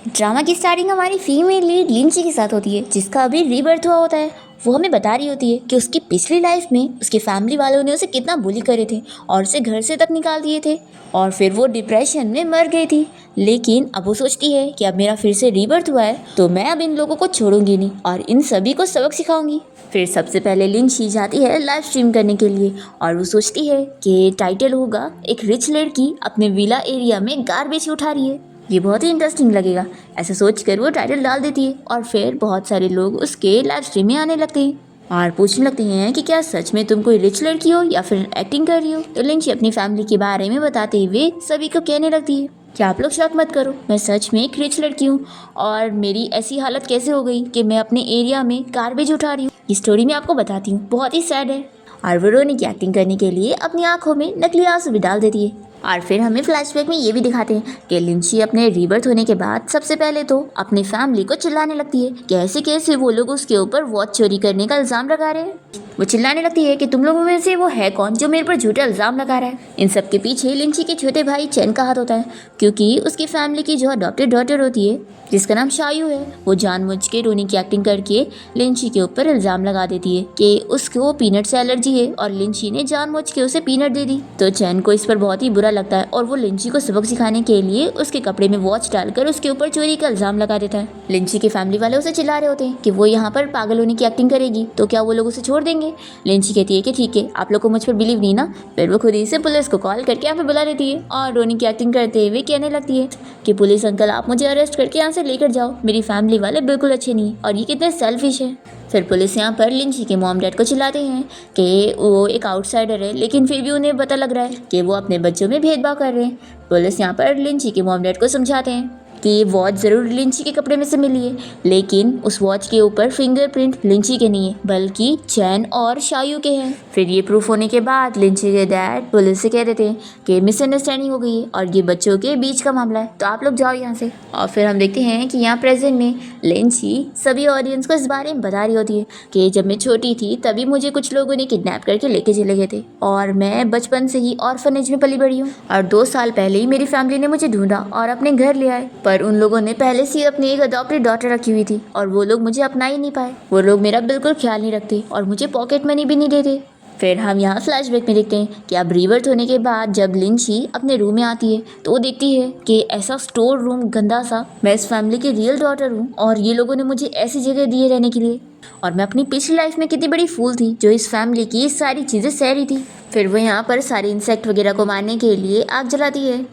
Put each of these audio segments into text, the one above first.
Drama की starting हमारी female lead लिंची के साथ होती है, जिसका अभी रीबर्थ हुआ होता है। वो हमें बता रही होती है कि उसकी पिछली लाइफ में उसकी फैमिली वालों ने उसे कितना बुली करे थे और उसे घर से तक निकाल दिए थे और फिर वो डिप्रेशन में मर गई थी। लेकिन अब वो सोचती है कि अब मेरा फिर से रीबर्थ हुआ है तो मैं अब इन लोगों को छोड़ूंगी नहीं और इन सभी को सबक सिखाऊंगी। फिर सबसे पहले लिंची जाती है लाइव स्ट्रीम करने के लिए और वो सोचती है कि टाइटल होगा एक रिच लड़की अपने विला एरिया में गार्बेज उठा रही है। ये बहुत ही इंटरेस्टिंग लगेगा, ऐसा सोचकर वो टाइटल डाल देती है और फिर बहुत सारे लोग उसके लाइव स्ट्रीम में आने लगते हैं और पूछने लगते हैं कि क्या सच में तुम कोई रिच लड़की हो या फिर एक्टिंग कर रही हो। तो लिंची अपनी फैमिली के बारे में बताते हुए सभी को कहने लगती है कि आप लोग शक मत करो, मैं सच में एक रिच लड़की हूँ और मेरी ऐसी हालत कैसे हो गई कि मैं अपने एरिया में गार्बेज उठा रही हूँ। ये स्टोरी मैं आपको बताती हूँ, बहुत ही सैड है। और वो रोने की एक्टिंग करने के लिए अपनी आंखों में नकली आंसू भी डाल देती है। और फिर हमें फ्लैशबैक में ये भी दिखाते हैं कि लिंची अपने रीबर्थ होने के बाद सबसे पहले तो अपनी फैमिली को चिल्लाने लगती है कि ऐसे कैसे वो लोग उसके ऊपर वॉच चोरी करने का इल्ज़ाम लगा रहे हैं। वो चिल्लाने लगती है कि तुम लोगों में से वो है कौन जो मेरे पर झूठा इल्ज़ाम लगा रहा है। इन सब के पीछे लिंची के छोटे भाई चैन का हाथ होता है, क्योंकि उसकी फैमिली की जो अडॉप्टेड डॉटर होती है जिसका नाम शायू है, वो जानबूझ के रोने की एक्टिंग करके लिंची के ऊपर इल्ज़ाम लगा देती है कि उसको पीनट से एलर्जी है और लिंची ने जानबूझ के उसे पीनट दे दी। तो चैन को इस पर बहुत ही बुरा लगता है और वो लिंची को सबक सिखाने के लिए उसके कपड़े में वॉच डालकर उसके ऊपर चोरी का इल्ज़ाम लगा देता है। लिंची की फैमिली वाले उसे चिल्ला रहे होते हैं कि वो यहाँ पर पागल होने की एक्टिंग करेगी तो क्या वो लोग उसे छोड़ देंगे। लिंची कहती है कि ठीक है, आप लोग को मुझ पर बिलीव नहीं ना। फिर वो खुद ही से पुलिस को कॉल करके यहाँ पे बुला देती है और रोने की एक्टिंग करते हुए कहने लगती है कि पुलिस अंकल आप मुझे अरेस्ट करके यहाँ से लेकर जाओ, मेरी फैमिली वाले बिल्कुल अच्छे नहीं और ये कितने सेल्फिश है। फिर पुलिस यहाँ पर लिंची के मॉम डैड को चिल्लाते हैं कि वो एक आउटसाइडर है, लेकिन फिर भी उन्हें पता लग रहा है कि वो अपने बच्चों में भेदभाव कर रहे हैं। पुलिस यहाँ पर लिंची के मॉम डैड को समझाते हैं कि ये वॉच ज़रूर लिंची के कपड़े में से मिली है, लेकिन उस वॉच के ऊपर फिंगरप्रिंट लिंची के नहीं है बल्कि चैन और शायू के हैं। फिर ये प्रूफ होने के बाद लिंची के डैड पुलिस से कह देते हैं कि मिसअंडरस्टैंडिंग हो गई है और ये बच्चों के बीच का मामला है, तो आप लोग जाओ यहाँ से। और फिर हम देखते हैं कि यहाँ प्रेजेंट में लिंची सभी ऑडियंस को इस बारे में बता रही होती है कि जब मैं छोटी थी तभी मुझे कुछ लोगों ने किडनैप करके लेके चले गए थे और मैं बचपन से ही ऑर्फनेज में पली बड़ी हूँ और 2 साल पहले ही मेरी फैमिली ने मुझे ढूंढा और अपने घर ले आए, पर उन लोगों ने पहले से अपनी एक अडॉप्टेड डॉटर रखी हुई थी और वो लोग मुझे अपना ही नहीं पाए। वो लोग मेरा बिल्कुल ख्याल नहीं रखते और मुझे पॉकेट मनी भी नहीं देते। फिर हम यहाँ फ्लैशबैक में देखते हैं कि अब रीबर्थ होने के बाद जब लिंची अपने रूम में आती है तो वो देखती है कि ऐसा स्टोर रूम गंदा सा, मैं इस फैमिली की रियल डॉटर हूँ और ये लोगों ने मुझे ऐसी जगह दी है रहने के लिए और मैं अपनी पिछली लाइफ में कितनी बड़ी फूल थी जो इस फैमिली की सारी चीज़ें सह रही थी। फिर वो यहाँ पर सारे इंसेक्ट वगैरह को मारने के लिए आग जलाती है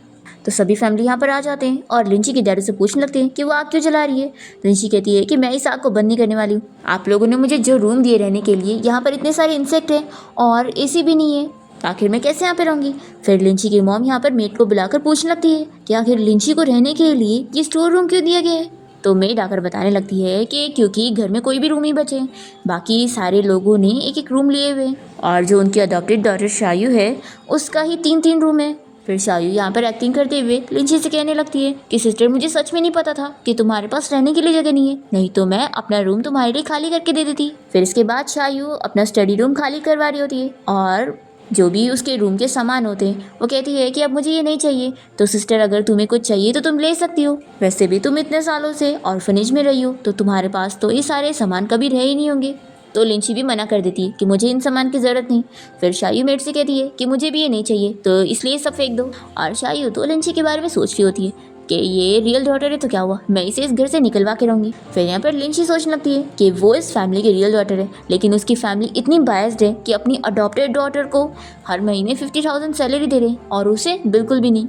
तो सभी फैमिली यहाँ पर आ जाते हैं और लिंची के डैडी से पूछने लगते हैं कि वो आग क्यों जला रही है। लिंची कहती है कि मैं इस आग को बंद नहीं करने वाली हूँ, आप लोगों ने मुझे जो रूम दिए रहने के लिए यहाँ पर इतने सारे इंसेक्ट हैं और एसी भी नहीं है, आखिर मैं कैसे यहाँ पे रहूँगी। फिर लिंची की मॉम यहाँ पर मेड को बुलाकर पूछने लगती है कि आखिर लिंची को रहने के लिए ये स्टोर रूम क्यों दिया गया है। तो मेड आकर बताने लगती है कि क्योंकि घर में कोई भी रूम नहीं बचे, बाकी सारे लोगों ने एक एक रूम लिए हुए और जो उनकी अडॉप्टेड डॉटर शायू है उसका ही 3-3 रूम है। फिर शायू यहाँ पर एक्टिंग करते हुए लिंची से कहने लगती है कि सिस्टर मुझे सच में नहीं पता था कि तुम्हारे पास रहने के लिए जगह नहीं है, नहीं तो मैं अपना रूम तुम्हारे लिए खाली करके दे देती। फिर इसके बाद शायू अपना स्टडी रूम खाली करवा रही होती है और जो भी उसके रूम के सामान होते हैं वो कहती है कि अब मुझे ये नहीं चाहिए, तो सिस्टर अगर तुम्हें कुछ चाहिए तो तुम ले सकती हो, वैसे भी तुम इतने सालों से ऑर्फनेज में रही हो तो तुम्हारे पास तो ये सारे सामान कभी रहे ही नहीं होंगे। तो लिंची भी मना कर देती है कि मुझे इन सामान की ज़रूरत नहीं। फिर शायू मेड से कहती है कि मुझे भी ये नहीं चाहिए तो इसलिए सब फेंक दो। और शायू तो लिंची के बारे में सोच रही होती है कि ये रियल डॉटर है तो क्या हुआ, मैं इसे इस घर से निकलवा के रहूँगी। फिर यहाँ पर लिंची सोचने लगती है कि वो इस फैमिली की रियल डॉटर है, लेकिन उसकी फैमिली इतनी बायस्ड है कि अपनी अडॉप्टेड डॉटर को हर महीने 50,000 सैलरी दे रहे और उसे बिल्कुल भी नहीं।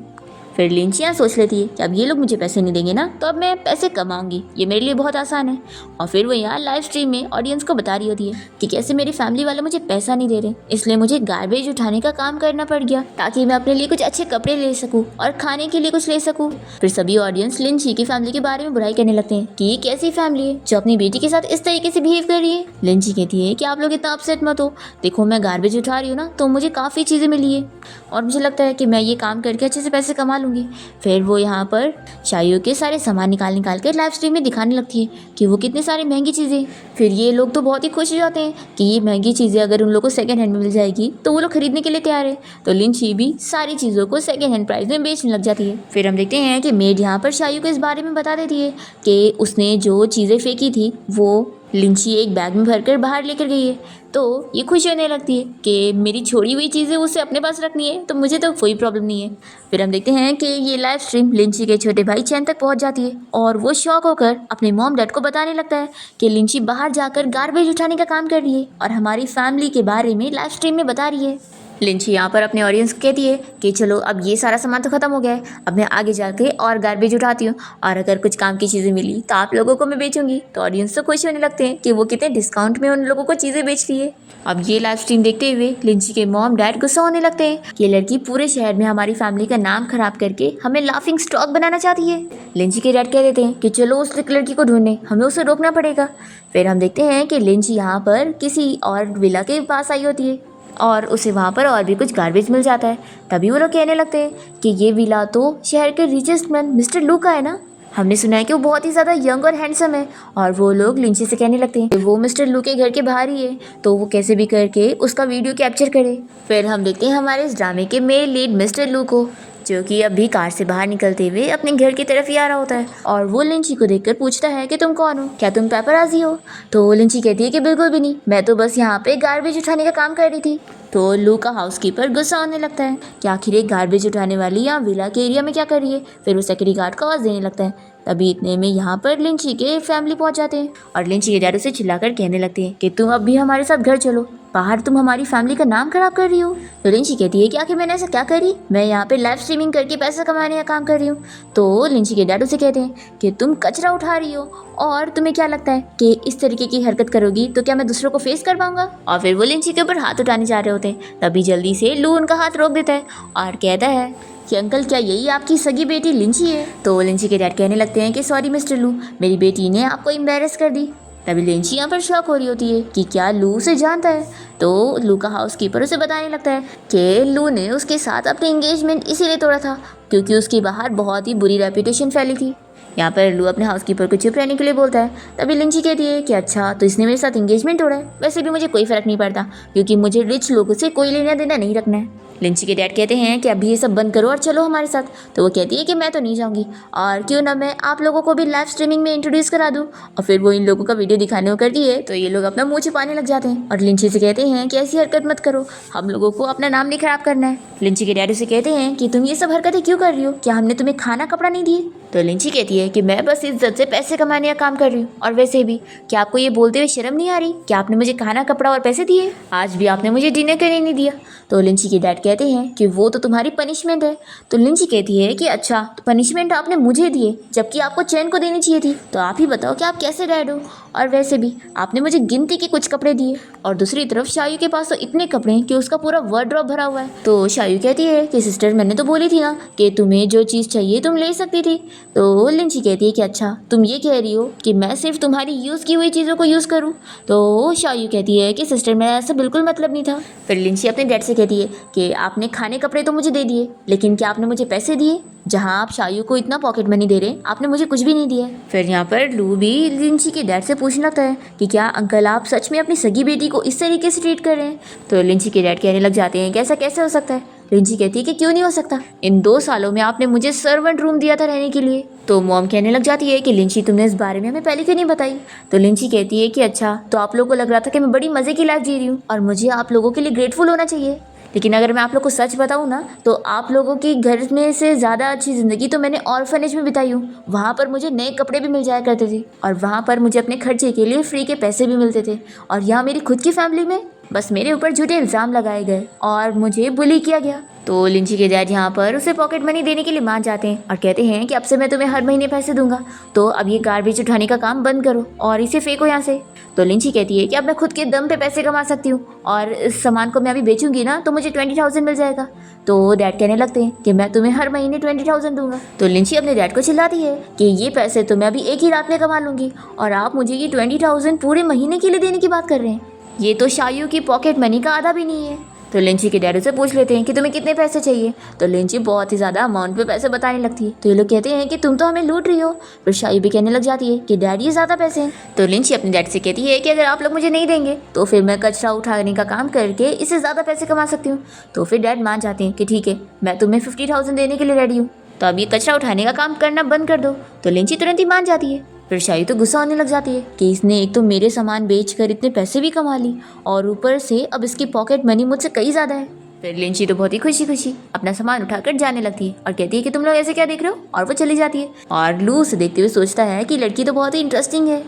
फिर लिंची यहाँ सोच लेती है कि अब ये लोग मुझे पैसे नहीं देंगे ना तो अब मैं पैसे कमाऊंगी, ये मेरे लिए बहुत आसान है। और फिर वो यहाँ लाइव स्ट्रीम में ऑडियंस को बता रही होती है कि कैसे मेरी फैमिली वाले मुझे पैसा नहीं दे रहे, इसलिए मुझे गार्बेज उठाने का काम करना पड़ गया ताकि मैं अपने लिए कुछ अच्छे कपड़े ले सकूँ और खाने के लिए कुछ ले सकूँ। फिर सभी ऑडियंस लिंची की फैमिली के बारे में बुराई करने लगते हैं कि ये कैसी फैमिली है जो अपनी बेटी के साथ इस तरीके से बिहेव कर रही है। लिंची कहती है कि आप लोग इतना अपसेट मत हो, देखो मैं गार्बेज उठा रही हूँ ना तो मुझे काफ़ी चीज़ें मिली है और मुझे लगता है कि मैं ये काम करके अच्छे से पैसे कमा लूँगी। फिर वो यहाँ पर शायू के सारे सामान निकाल कर लाइव स्ट्रीम में दिखाने लगती है कि वो कितनी सारी महंगी चीज़ें। फिर ये लोग तो बहुत ही खुश हो जाते हैं कि ये महंगी चीज़ें अगर उन लोगों को सेकंड हैंड में मिल जाएगी तो वो लोग खरीदने के लिए तैयार है। तो लिंची भी सारी चीज़ों को सेकंड हैंड प्राइस में बेचने लग जाती है। फिर हम देखते हैं कि मेड यहाँ पर शायू को इस बारे में बता देती है कि उसने जो चीज़ें फेंकी थी वो लिंची एक बैग में भरकर बाहर लेकर गई है। तो ये खुश होने लगती है कि मेरी छोड़ी हुई चीज़ें उसे अपने पास रखनी है, तो मुझे तो कोई प्रॉब्लम नहीं है। फिर हम देखते हैं कि ये लाइव स्ट्रीम लिंची के छोटे भाई चैन तक पहुंच जाती है और वो शॉक होकर अपने मॉम डैड को बताने लगता है कि लिंची बाहर जाकर गार्बेज उठाने का काम कर रही है और हमारी फैमिली के बारे में लाइव स्ट्रीम में बता रही है। लिंची यहाँ पर अपने ऑडियंस को कहती है कि चलो अब ये सारा सामान तो ख़त्म हो गया है, अब मैं आगे जाके और गार्बेज उठाती हूँ और अगर कुछ काम की चीज़ें मिली तो आप लोगों को मैं बेचूंगी। तो ऑडियंस तो खुश होने लगते हैं कि वो कितने डिस्काउंट में उन लोगों को चीज़ें बेच रही है। अब ये लाइव स्ट्रीम देखते हुए लिंची के मॉम डैड गुस्सा होने लगते हैं कि ये लड़की पूरे शहर में हमारी फैमिली का नाम खराब करके हमें लाफिंग स्टॉक बनाना चाहती है। लिंची के डैड कह देते हैं कि चलो उस लड़की को ढूंढने, हमें उसे रोकना पड़ेगा। फिर हम देखते हैं कि लिंची यहाँ पर किसी और विला के पास आई होती है और उसे वहाँ पर और भी कुछ गार्बेज मिल जाता है। तभी वो लोग कहने लगते हैं कि ये विला तो शहर के रिचेस्ट मैन मिस्टर लू का है ना, हमने सुना है कि वो बहुत ही ज़्यादा यंग और हैंडसम है। और वो लोग लिंची से कहने लगते हैं कि वो मिस्टर लू के घर के बाहर ही है, तो वो कैसे भी करके उसका वीडियो कैप्चर करे। फिर हम देखते हैं हमारे इस ड्रामे के मेन लीड मिस्टर लू को, जो कि अभी कार से बाहर निकलते हुए अपने घर की तरफ ही आ रहा होता है और वो लिंची को देखकर पूछता है कि तुम कौन हो, क्या तुम पेपराज़ी हो। तो लिंची कहती है कि बिल्कुल भी नहीं, मैं तो बस यहाँ पे गार्बेज उठाने का काम कर रही थी। तो लू का हाउसकीपर गुस्सा होने लगता है कि आखिर एक गार्बेज उठाने वाली यहाँ विला के एरिया में क्या कर रही है। फिर वो सिक्योरिटी गार्ड को आवाज़ देने लगता है। तभी इतने में यहाँ पर लिंची के फैमिली पहुँच जाते हैं और लिंची के डैड उसे चिल्लाकर कहने लगते हैं कि तुम अब भी हमारे साथ घर चलो, बाहर तुम हमारी फैमिली का नाम खराब कर रही हो। तो लिंची कहती है कि आखिर मैंने ऐसा क्या करी, मैं यहाँ पे लाइव स्ट्रीमिंग करके पैसा कमाने का काम कर रही हूँ। तो लिंची के डैड उसे कहते हैं कि तुम कचरा उठा रही हो और तुम्हें क्या लगता है कि इस तरीके की हरकत करोगी तो क्या मैं दूसरों को फेस कर पाऊंगा। और फिर वो लिंची के ऊपर हाथ उठाने जा रहे होते हैं। तभी जल्दी से लू उनका हाथ रोक देता है और कहता है कि अंकल क्या यही आपकी सगी बेटी लिंची है। तो लिंची के डैड कहने लगते हैं कि सॉरी मिस्टर लू, मेरी बेटी ने आपको एम्बेरस कर दी। तभी लिंची यहाँ पर शॉक हो रही होती है कि क्या लू उसे जानता है। तो लू का हाउसकीपर उसे बताने लगता है कि लू ने उसके साथ अपनी एंगेजमेंट इसीलिए तोड़ा था क्योंकि उसकी बाहर बहुत ही बुरी रेपुटेशन फैली थी। यहाँ पर लू अपने हाउसकीपर को चुप रहने के लिए बोलता है। तभी लिंची कहती है कि अच्छा तो इसने मेरे साथ एंगेजमेंट तोड़ा है, वैसे भी मुझे कोई फ़र्क नहीं पड़ता क्योंकि मुझे रिच लोगों से कोई लेना देना नहीं रखना है। लिंची के डैड कहते हैं कि अभी ये सब बंद करो और चलो हमारे साथ। तो वो कहती है कि मैं तो नहीं जाऊँगी और क्यों ना मैं आप लोगों को भी लाइव स्ट्रीमिंग में इंट्रोड्यूस करा दूँ। और फिर वो इन लोगों का वीडियो दिखाने को करती है तो ये लोग अपना मुँह छिपाने लग जाते हैं और लिंची से कहते हैं कि ऐसी हरकत मत करो, हम लोगों को अपना नाम नहीं खराब करना है। लिंची के डैड उसे कहते हैं कि तुम ये सब हरकतें क्यों कर रही हो, क्या हमने तुम्हें खाना कपड़ा नहीं दिए। तो लिंची कहती है कि मैं बस इज्जत से पैसे कमाने का काम कर रही हूँ और वैसे भी क्या आपको ये बोलते हुए शर्म नहीं आ रही कि आपने मुझे खाना कपड़ा और पैसे दिए, आज भी आपने मुझे डिनर करने नहीं दिया। तो लिंची के डैड कहते हैं कि वो तो तुम्हारी पनिशमेंट है। तो लिंची कहती है कि अच्छा तो पनिशमेंट आपने मुझे दिए जबकि आपको चैन को देनी चाहिए थी, तो आप ही बताओ कि आप कैसे डैड हो। और वैसे भी आपने मुझे गिनती के कुछ कपड़े दिए और दूसरी तरफ शायू के पास तो इतने कपड़े हैं कि उसका पूरा वार्डरोब भरा हुआ है। तो शायू कहती है कि सिस्टर मैंने तो बोली थी ना कि तुम्हें जो चीज़ चाहिए तुम ले सकती थी। तो लिंची कहती है कि अच्छा तुम ये कह रही हो कि मैं सिर्फ तुम्हारी यूज़ की हुई चीज़ों को यूज़ करूँ। तो शायू कहती है कि सिस्टर मेरा ऐसा बिल्कुल मतलब नहीं था। फिर लिंची अपने डैड से कहती है कि आपने खाने कपड़े तो मुझे दे दिए लेकिन क्या आपने मुझे पैसे दिए, जहाँ आप शायू को इतना पॉकेट मनी दे रहे आपने मुझे कुछ भी नहीं दिया। फिर यहाँ पर लू भी लिंची के डैड से पूछने लगता है कि क्या अंकल आप सच में अपनी सगी बेटी को इस तरीके से ट्रीट कर रहे हैं। तो लिंची के डैड कहने लग जाते हैं कि ऐसा कैसे हो सकता है। लिंची कहती है कि क्यों नहीं हो सकता, इन 2 सालों में आपने मुझे सर्वेंट रूम दिया था रहने के लिए। तो मॉम कहने लग जाती है कि लिंची तुमने इस बारे में हमें पहले क्यों नहीं बताई। तो लिंची कहती है कि अच्छा तो आप लोगों को लग रहा था कि मैं बड़ी मज़े की लाइफ जी रही हूँ और मुझे आप लोगों के लिए ग्रेटफुल होना चाहिए, लेकिन अगर मैं आप लोग को सच बताऊँ ना तो आप लोगों की घर में से ज़्यादा अच्छी ज़िंदगी तो मैंने ऑर्फनेज में बिताई हूँ। वहाँ पर मुझे नए कपड़े भी मिल जाया करते थे और वहाँ पर मुझे अपने खर्चे के लिए फ्री के पैसे भी मिलते थे और यहाँ मेरी खुद की फैमिली में बस मेरे ऊपर झूठे इल्ज़ाम लगाए गए और मुझे बुली किया गया। तो लिंची के डैड यहाँ पर उसे पॉकेट मनी देने के लिए मान जाते हैं और कहते हैं कि अब से मैं तुम्हें हर महीने पैसे दूंगा, तो अब ये गार्बेज उठाने का काम बंद करो और इसे फेंको यहाँ से। तो लिंची कहती है कि अब मैं खुद के दम पे पैसे कमा सकती हूँ और इस सामान को मैं अभी बेचूंगी ना तो मुझे 20,000 मिल जाएगा। तो डैड कहने लगते हैं कि मैं तुम्हें हर महीने 20,000 दूंगा। तो लिंची अपने डैड को चिल्लाती है कि ये पैसे तो मैं अभी एक ही रात में कमा लूँगी और आप मुझे ये 20,000 पूरे महीने के लिए देने की बात कर रहे हैं, ये तो शायू की पॉकेट मनी का आधा भी नहीं है। तो लिंची के डैडी से पूछ लेते हैं कि तुम्हें कितने पैसे चाहिए। तो लिंची बहुत ही ज़्यादा अमाउंट पे पैसे बताने लगती है। तो ये लोग कहते हैं कि तुम तो हमें लूट रही हो। फिर शायू भी कहने लग जाती है कि डैडी ये ज़्यादा पैसे हैं। तो लिंची अपने डैडी से कहती है कि अगर आप लोग मुझे नहीं देंगे तो फिर मैं कचरा उठाने का काम करके इससे ज़्यादा पैसे कमा सकती हूँ। तो फिर डैड मान जाते हैं कि ठीक है, मैं तुम्हें 50,000 देने के लिए रेडी हूँ, तो अब ये कचरा उठाने का काम करना बंद कर दो। तो लिंची तुरंत ही मान जाती है। फिर शायू तो गुस्सा होने लग जाती है कि इसने एक तो मेरे सामान बेचकर इतने पैसे भी कमा ली और ऊपर से अब इसकी पॉकेट मनी मुझसे कई ज़्यादा है। फिर लिंची तो बहुत ही खुशी खुशी अपना सामान उठाकर जाने लगती है और कहती है कि तुम लोग ऐसे क्या देख रहे हो, और वो चली जाती है। और लू उसे देखते हुए सोचता है कि लड़की तो बहुत ही इंटरेस्टिंग है।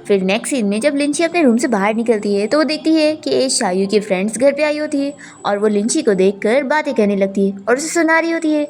फिर नेक्स्ट सीन में जब लिंची अपने रूम से बाहर निकलती है तो वो देखती है कि शायू के फ्रेंड्स घर पे आई होती है और वो लिंची को देखकर बातें करने लगती है और उसे सुना रही होती है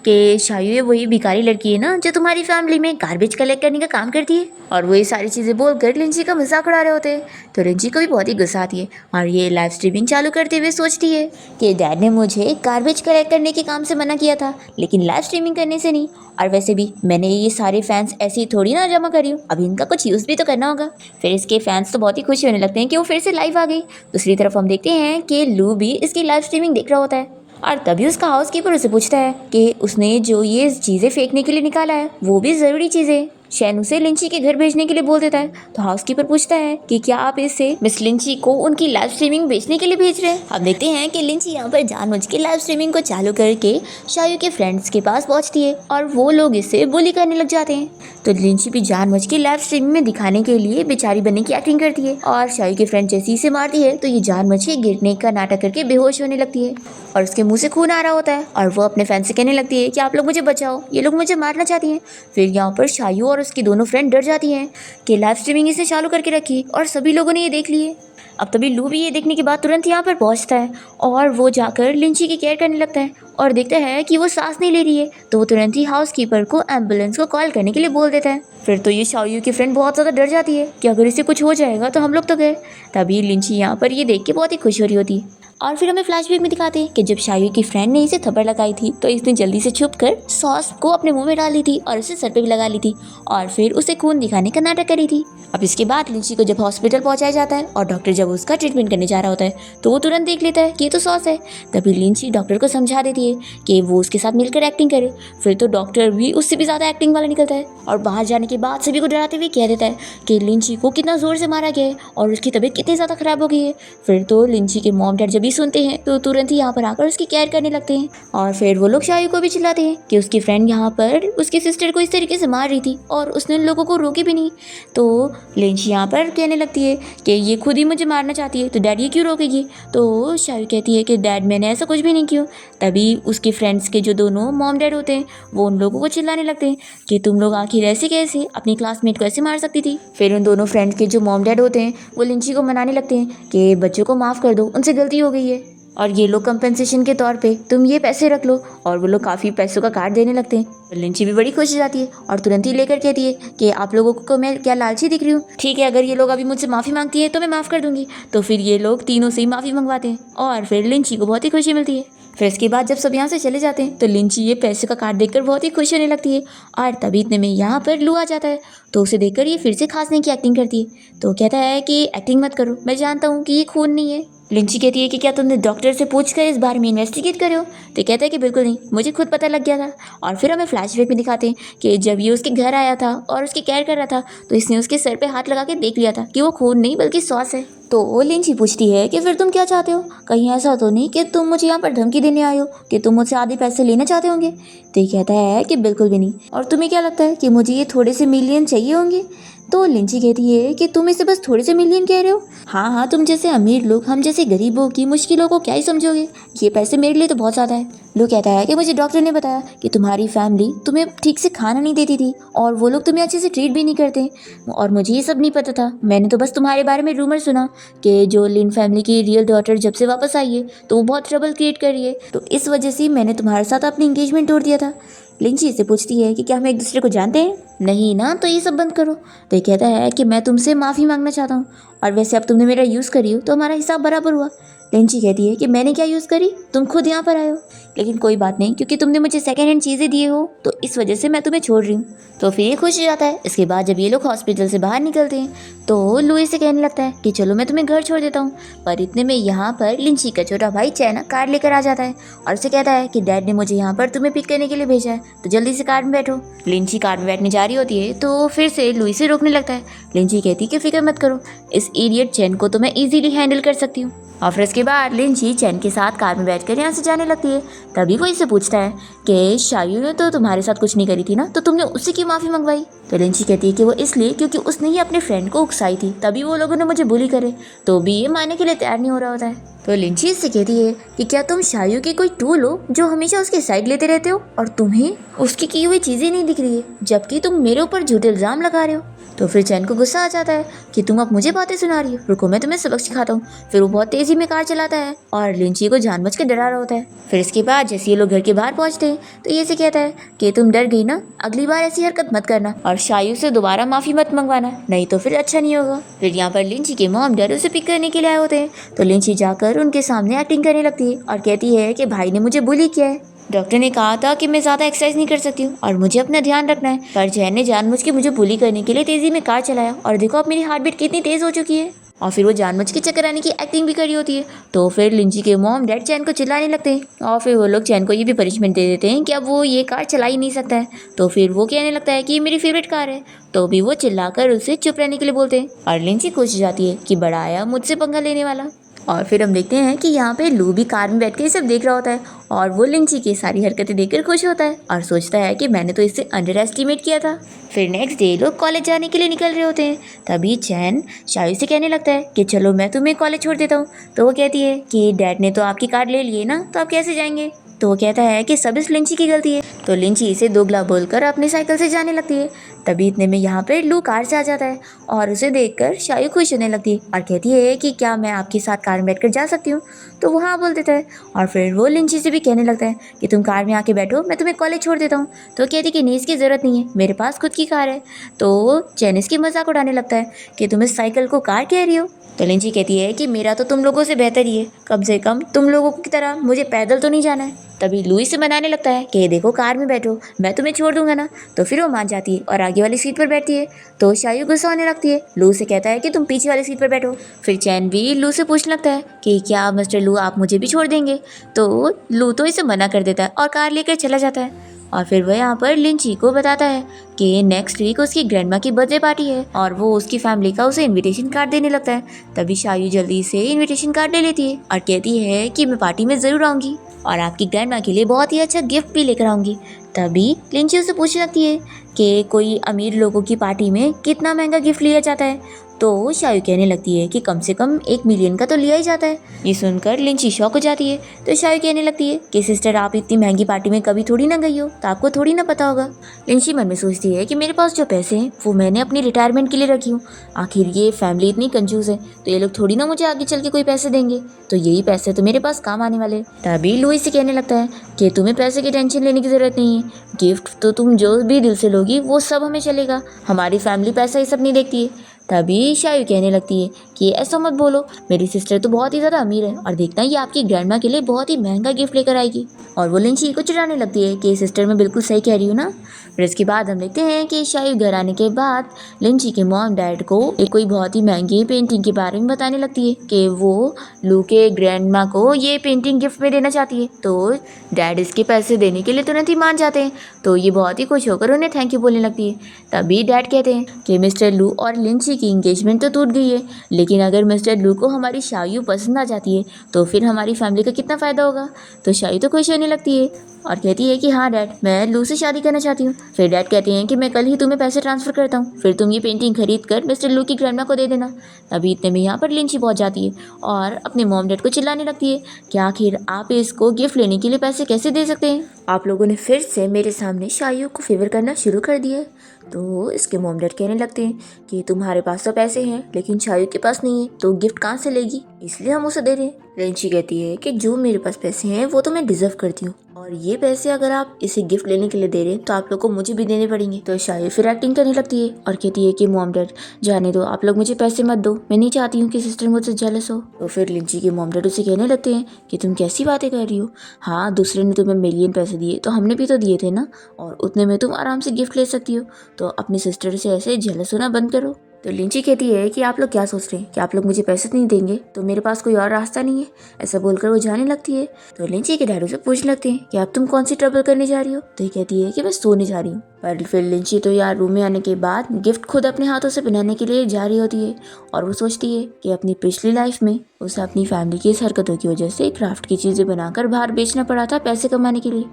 कि शायू ये वही भिखारी लड़की है ना जो तुम्हारी फैमिली में गार्बेज कलेक्ट करने का काम करती है। और वो ये सारी चीज़ें बोलकर लिंची का मजाक उड़ा रहे होते हैं। तो लिंची को भी बहुत ही गुस्सा आती है और ये लाइव स्ट्रीमिंग चालू करते हुए सोचती है कि डैड ने मुझे गार्बेज कलेक्ट करने के काम से मना किया था, लेकिन लाइव स्ट्रीमिंग करने से नहीं। और वैसे भी मैंने ये सारे फैंस ऐसी थोड़ी ना जमा करी हूँ, अभी इनका कुछ यूज़ भी तो करना होगा। फिर इसके फैंस तो बहुत ही खुश होने लगते हैं कि वो फिर से लाइव आ गई। दूसरी तरफ हम देखते हैं कि लू भी इसकी लाइव स्ट्रीमिंग देख रहा होता है और तभी उसका हाउसकीपर उसे पूछता है कि उसने जो ये चीज़ें फेंकने के लिए निकाला है वो भी ज़रूरी चीज़ें शैन उसे लिंची के घर भेजने के लिए बोल देता है। तो हाउसकीपर पूछता है कि क्या आप इसे मिस लिंची को उनकी लाइव स्ट्रीमिंग बेचने के लिए भेज रहे हैं। हम देखते हैं कि लिंची यहाँ पर जानबूझ के लाइव स्ट्रीमिंग को चालू करके शायू के फ्रेंड्स के पास पहुँचती है और वो लोग इसे बुली करने लग जाते हैं। तो लिंची भी जानबूझ के लाइव स्ट्रीमिंग में दिखाने के लिए बेचारी बनने की एक्टिंग करती है और शायू के फ्रेंड जैसे इसे मारती है तो ये जानबूझ के गिरने का नाटक करके बेहोश होने लगती है और उसके मुंह से खून आ रहा होता है और वो अपने फैन से कहने लगती है कि आप लोग मुझे बचाओ, ये लोग मुझे मारना चाहती हैं। फिर यहाँ पर शायू और उसकी दोनों फ्रेंड डर जाती हैं कि लाइव स्ट्रीमिंग इसने चालू करके रखी और सभी लोगों ने ये देख लिए। अब तभी लू भी ये देखने के बाद तुरंत यहाँ पर पहुँचता है और वो जाकर लिंची की केयर करने लगता है और देखता है कि वो सांस नहीं ले रही है। तो वो तुरंत ही हाउसकीपर को एम्बुलेंस को कॉल करने के लिए बोल देता है। फिर तो ये शायू की फ्रेंड बहुत ज़्यादा डर जाती है कि अगर इसे कुछ हो जाएगा तो हम लोग तो गए। तभी लिंची यहाँ पर ये देख के बहुत ही खुश हो रही होती है। और फिर हमें फ्लैशबैक में दिखाते हैं कि जब शायू की फ्रेंड ने इसे थप्पड़ लगाई थी तो इसने जल्दी से छुप कर सॉस को अपने मुंह में डाल ली थी और उसे सर पे भी लगा ली थी और फिर उसे खून दिखाने का नाटक करी थी। अब इसके बाद लिंची को जब हॉस्पिटल पहुंचाया जाता है और डॉक्टर जब उसका ट्रीटमेंट करने जा रहा होता है तो वो तुरंत देख लेता है कि ये तो सॉस है। तभी लिंची डॉक्टर को समझा देती है कि वो उसके साथ मिलकर एक्टिंग करे। फिर तो डॉक्टर भी उससे भी ज़्यादा एक्टिंग वाला निकलता है और बाहर जाने के बाद सभी को डराते हुए कह देता है कि लिंची को कितना ज़ोर से मारा गया है और उसकी तबीयत कितनी ज़्यादा ख़राब हो गई है। फिर तो लिंची के मॉम डैड जब भी सुनते हैं तो तुरंत ही यहाँ पर आकर उसकी केयर करने लगते हैं और फिर वो लोग शायू को भी चिल्लाते हैं कि उसकी फ्रेंड यहाँ पर उसकी सिस्टर को इस तरीके से मार रही थी और उसने उन लोगों को रोकी भी नहीं। तो लिंची यहाँ पर कहने लगती है कि ये खुद ही मुझे मारना चाहती है तो डैड ये क्यों रोकेगी। तो शायू कहती है कि डैड मैंने ऐसा कुछ भी नहीं किया। तभी उसके फ्रेंड्स के जो दोनों मॉम डैड होते हैं वो उन लोगों को चिल्लाने लगते हैं कि तुम लोग आखिर ऐसे कैसे अपनी क्लासमेट को ऐसे मार सकती थी। फिर उन दोनों फ्रेंड्स के जो मॉम डैड होते हैं वो लिंची को मनाने लगते हैं कि बच्चों को माफ़ कर दो, उनसे गलती हो गई है और ये लोग कंपनसेशन के तौर पे तुम ये पैसे रख लो। और वो लोग काफ़ी पैसों का कार्ड देने लगते हैं। तो लिंची भी बड़ी खुश हो जाती है और तुरंत ही लेकर कहती है कि आप लोगों को मैं क्या लालची दिख रही हूँ, ठीक है अगर ये लोग अभी मुझसे माफ़ी मांगती है तो मैं माफ़ कर दूंगी। तो फिर ये लोग तीनों से ही माफ़ी मंगवाते हैं और फिर लिंची को बहुत ही खुशी मिलती है। फिर इसके बाद जब सब यहाँ से चले जाते हैं तो लिंची ये पैसे का कार्ड देखकर बहुत ही खुश होने लगती है और तभी इतने में यहाँ पर लू आ जाता है। तो उसे देखकर ये फिर से खांसने की एक्टिंग करती है। तो कहता है कि एक्टिंग मत करो, मैं जानता हूँ कि ये खून नहीं है। लिंची कहती है कि क्या तुमने डॉक्टर से पूछकर इस बारे में इन्वेस्टिगेट करे हो। तो कहता है कि बिल्कुल नहीं, मुझे खुद पता लग गया था। और फिर हमें फ्लैशबैक में दिखाते हैं कि जब ये उसके घर आया था और उसकी केयर कर रहा था तो इसने उसके सर पे हाथ लगा के देख लिया था कि वो खून नहीं बल्कि सॉस है। तो लिंची पूछती है कि फिर तुम क्या चाहते हो, कहीं ऐसा तो नहीं कि तुम मुझे यहाँ पर धमकी देने आए हो कि तुम मुझसे आधे पैसे लेना चाहते होंगे। तो ये कहता है कि बिल्कुल भी नहीं, और तुम्हें क्या लगता है कि मुझे ये थोड़े से मिलियन चाहिए होंगे। तो लिंची कहती है कि तुम इसे बस थोड़े से मिलियन कह रहे हो, हाँ तुम जैसे अमीर लोग हम जैसे गरीबों की मुश्किलों को क्या ही समझोगे, ये पैसे मेरे लिए तो बहुत ज़्यादा है। लू कहता है कि मुझे डॉक्टर ने बताया कि तुम्हारी फैमिली तुम्हें ठीक से खाना नहीं देती थी और वो लोग तुम्हें अच्छे से ट्रीट भी नहीं करते और मुझे ये सब नहीं पता था। मैंने तो बस तुम्हारे बारे में रूमर सुना कि जो लिन फैमिली की रियल डॉटर जब से वापस आई है तो वो बहुत ट्रबल क्रिएट कर रही है, तो इस वजह से मैंने तुम्हारे साथ अपनी इंगेजमेंट तोड़ दिया था। लिंची इससे पूछती है कि क्या हम एक दूसरे को जानते हैं। नहीं ना, तो ये सब बंद करो। तो ये कहता है कि मैं तुमसे माफ़ी मांगना चाहता हूँ और वैसे अब तुमने मेरा यूज़ करी हो तो हमारा हिसाब बराबर हुआ। लिंची कहती है कि मैंने क्या यूज़ करी, तुम खुद यहाँ पर आए हो। लेकिन कोई बात नहीं, क्योंकि तुमने मुझे सेकेंड हैंड चीज़ें दिए हो तो इस वजह से मैं तुम्हें छोड़ रही हूँ। तो फिर ये खुश हो जाता है। इसके बाद जब ये लोग हॉस्पिटल से बाहर निकलते हैं तो लुई से कहने लगता है कि चलो मैं तुम्हें घर छोड़ देता हूँ। पर इतने में यहाँ पर लिंची का छोटा भाई चैन कार लेकर आ जाता है और उसे कहता है कि डैड ने मुझे यहाँ पर तुम्हें पिक करने के लिए भेजा है, तो जल्दी से कार में बैठो। लिंची कार में बैठने जा रही होती है तो फिर से लुई से रोकने लगता है। लिंची कहती है कि फिक्र मत करो, इस इडियट चैन को तो मैं इजीली हैंडल कर सकती हूँ। और फिर इसके बाद लिंची चैन के साथ कार में बैठकर यहाँ से जाने लगती है। तभी वो इससे पूछता है कि शायू ने तो तुम्हारे साथ कुछ नहीं करी थी ना, तो तुमने उससे क्यों माफ़ी मंगवाई। तो लिंची कहती है कि वो इसलिए क्योंकि उसने ही अपने फ्रेंड को उकसाई थी, तभी वो लोगों ने मुझे बुली करे, तो भी ये मानने के लिए तैयार नहीं हो रहा होता है। तो लिंची इससे कहती है कि क्या तुम शायू की कोई टूल हो जो हमेशा उसकी साइड लेते रहते हो और तुम्हें उसकी की हुई चीज़ें नहीं दिख रही है, जबकि तुम मेरे ऊपर झूठे इल्ज़ाम लगा रहे हो। तो फिर चैन को गुस्सा आ जाता है कि तुम अब मुझे बातें सुना रही हो, रुको मैं तुम्हें सबक सिखाता हूँ। फिर वो बहुत तेज़ी में कार चलाता है और लिंची को जानबूझ के डरा रहा होता है। फिर इसके बाद जैसे ये लोग घर के बाहर पहुँचते हैं तो ये से कहता है कि तुम डर गई ना, अगली बार ऐसी हरकत मत करना और शायू से दोबारा माफ़ी मत मंगवाना, नहीं तो फिर अच्छा नहीं होगा। फिर यहाँ पर लिंची के मॉम डैड उसे पिक करने के लिए आए होते हैं तो लिंची जाकर उनके सामने एक्टिंग करने लगती है और कहती है कि भाई ने मुझे बुली किया है, डॉक्टर ने कहा था कि मैं ज़्यादा एक्सरसाइज नहीं कर सकती हूँ और मुझे अपना ध्यान रखना है, पर जैन ने जानबूझ के मुझे बुली करने के लिए तेज़ी में कार चलाया और देखो अब मेरी हार्ट बीट कितनी तेज़ हो चुकी है। और फिर वो जानबूझ के चक्कर आने की एक्टिंग भी करी होती है। तो फिर लिंची के मॉम डैड चैन को चिल्लाने लगते हैं और फिर वो लोग चैन को ये भी पनिशमेंट दे देते हैं कि अब वो ये कार चला ही नहीं सकता है। तो फिर वो कहने लगता है कि ये मेरी फेवरेट कार है, तो भी वो चिल्लाकर उसे चुप रहने के लिए बोलते हैं और लिंची खुश हो जाती है कि बड़ा आया मुझसे पंगा लेने वाला। और फिर हम देखते हैं कि यहाँ पे लू भी कार में बैठ के सब देख रहा होता है और वो लिंची की सारी हरकतें देखकर खुश होता है और सोचता है कि मैंने तो इससे अंडर एस्टिमेट किया था। फिर नेक्स्ट डे लोग कॉलेज जाने के लिए निकल रहे होते हैं। तभी चैन शायू से कहने लगता है कि चलो मैं तुम्हें कॉलेज छोड़ देता हूँ। तो वो कहती है कि डैड ने तो आपकी कार ले ली है ना, तो आप कैसे जाएंगे। तो वो कहता है कि सब इस लिंची की गलती है। तो लिंची इसे दोगला बोलकर अपनी साइकिल से जाने लगती है। तभी इतने में यहाँ पर लू कार से आ जाता है और उसे देखकर शायू खुश होने लगती है और कहती है कि क्या मैं आपके साथ कार में बैठकर जा सकती हूँ। तो वो हाँ बोल देता है और फिर वो लिंची से भी कहने लगता है कि तुम कार में आके बैठो, मैं तुम्हें कॉलेज छोड़ देता हूँ। तो कहती है कि नहीं, इसकी ज़रूरत नहीं है, मेरे पास खुद की कार है। तो चैनिस की मजाक उड़ाने लगता है कि तुम इस साइकिल को कार कह रही हो। तो लिंची कहती है कि मेरा तो तुम लोगों से बेहतर ही है, कम से कम तुम लोगों की तरह मुझे पैदल तो नहीं जाना है। तभी लुई से मनाने लगता है कि देखो कार में बैठो, मैं तुम्हें छोड़ दूंगा ना। तो फिर वो मान जाती है और आगे वाली सीट पर बैठती है। तो शायू गुस्सा होने लगती है, लू से कहता है कि तुम पीछे वाली सीट पर बैठो। फिर चैन भी लू से पूछने लगता है कि क्या मिस्टर लू आप मुझे भी छोड़ देंगे। तो लू तो इसे मना कर देता है और कार लेकर चला जाता है। और फिर वह यहाँ पर लिंची को बताता है कि नेक्स्ट वीक उसकी ग्रैंडमा की बर्थडे पार्टी है और वो उसकी फैमिली का उसे इनविटेशन कार्ड देने लगता है। तभी शायू जल्दी से इनविटेशन कार्ड ले लेती है और कहती है कि मैं पार्टी में ज़रूर आऊँगी और आपकी ग्रैंडमा के लिए बहुत ही अच्छा गिफ्ट भी लेकर आऊँगी। तभी लिंची उसे पूछने लगती है कि कोई अमीर लोगों की पार्टी में कितना महंगा गिफ्ट लिया जाता है। तो शायू कहने लगती है कि कम से कम 1 मिलियन का तो लिया ही जाता है। ये सुनकर लिंची शॉक हो जाती है। तो शायू कहने लगती है कि सिस्टर आप इतनी महंगी पार्टी में कभी थोड़ी ना गई हो, तो आपको थोड़ी ना पता होगा। लिंची मन में सोचती है कि मेरे पास जो पैसे हैं वो मैंने अपनी रिटायरमेंट के लिए रखी हूँ, आखिर ये फैमिली इतनी कंजूस है तो ये लोग थोड़ी ना मुझे आगे चल के कोई पैसे देंगे, तो यही पैसे तो मेरे पास काम आने वाले। तभी लुई से कहने लगता है कि तुम्हें पैसे की टेंशन लेने की ज़रूरत नहीं है, गिफ्ट तो तुम जो भी दिल से लोगी वो सब हमें चलेगा, हमारी फैमिली पैसा ये सब नहीं देखती है। तभी शायू कहने लगती है कि ऐसा मत बोलो, मेरी सिस्टर तो बहुत ही ज़्यादा अमीर है और देखना ये आपकी ग्रैंडमा के लिए बहुत ही महंगा गिफ्ट लेकर आएगी। और वो लिंची को चिढ़ाने लगती है कि सिस्टर मैं बिल्कुल सही कह रही हूँ ना। फिर इसके बाद हम देखते हैं कि शायू घर आने के बाद लिंची के मॉम डैड को एक कोई बहुत ही महंगी पेंटिंग के बारे में बताने लगती है कि वो लू के ग्रैंडमा को ये पेंटिंग गिफ्ट में देना चाहती है। तो डैड इसके पैसे देने के लिए तुरंत ही मान जाते हैं। तो ये बहुत ही खुश होकर उन्हें थैंक यू बोलने लगती है। तभी डैड कहते हैं कि मिस्टर लू और लिंची की इंगेजमेंट तो टूट गई है, लेकिन अगर मिस्टर लू को हमारी शायू पसंद आ जाती है तो फिर हमारी फैमिली का कितना फ़ायदा होगा। तो शायू तो खुश होने लगती है और कहती है कि हाँ डैड, मैं लू से शादी करना चाहती हूँ। फिर डैड कहते हैं कि मैं कल ही तुम्हें पैसे ट्रांसफ़र करता हूँ, फिर तुम ये पेंटिंग खरीद कर मिस्टर लू की ग्रैंडमा को दे देना। तभी इतने में यहाँ पर लिंची पहुँच जाती है और अपने मॉम डैड को चिल्लाने लगती है कि आखिर आप इसको गिफ्ट लेने के लिए पैसे कैसे दे सकते हैं, आप लोगों ने फिर से मेरे सामने शायू को फेवर करना शुरू कर दिया है। तो इसके मॉम डैड कहने लगते हैं कि तुम्हारे पास तो पैसे हैं लेकिन शायू के पास नहीं है, तो गिफ्ट कहाँ से लेगी, इसलिए हम उसे दे रहे हैं। लिंची कहती है कि जो मेरे पास पैसे हैं वो तो मैं डिजर्व करती हूँ, और ये पैसे अगर आप इसे गिफ्ट लेने के लिए दे रहे हैं तो आप लोग को मुझे भी देने पड़ेंगे। तो शायद फिर एक्टिंग करने लगती है और कहती है कि मॉम डैड जाने दो, आप लोग मुझे पैसे मत दो, मैं नहीं चाहती हूँ कि सिस्टर मुझसे जेलस हो। तो फिर लिंची के मॉम डैड उसे कहने लगते हैं कि तुम कैसी बातें कर रही हो, हाँ दूसरे ने तुम्हें मिलियन पैसे दिए तो हमने भी तो दिए थे ना, और उतने में तुम आराम से गिफ्ट ले सकती हो, तो अपनी सिस्टर से ऐसे जेलस होना बंद करो। तो लिंची कहती है कि आप लोग क्या सोच रहे हैं कि आप लोग मुझे पैसे नहीं देंगे तो मेरे पास कोई और रास्ता नहीं है। ऐसा बोलकर वो जाने लगती है। तो लिंची के डैडू से पूछने लगते हैं कि अब तुम कौन सी ट्रबल करने जा रही हो। तो ये कहती है कि मैं सोने जा रही हूँ। पर फिर लिंची तो यार रूम में आने के बाद गिफ्ट खुद अपने हाथों से बनाने के लिए जा रही होती है, और वो सोचती है कि अपनी पिछली लाइफ में उसे अपनी फैमिली की इस हरकतों की वजह से क्राफ्ट की चीजें बनाकर बाहर बेचना पड़ा था पैसे कमाने के लिए,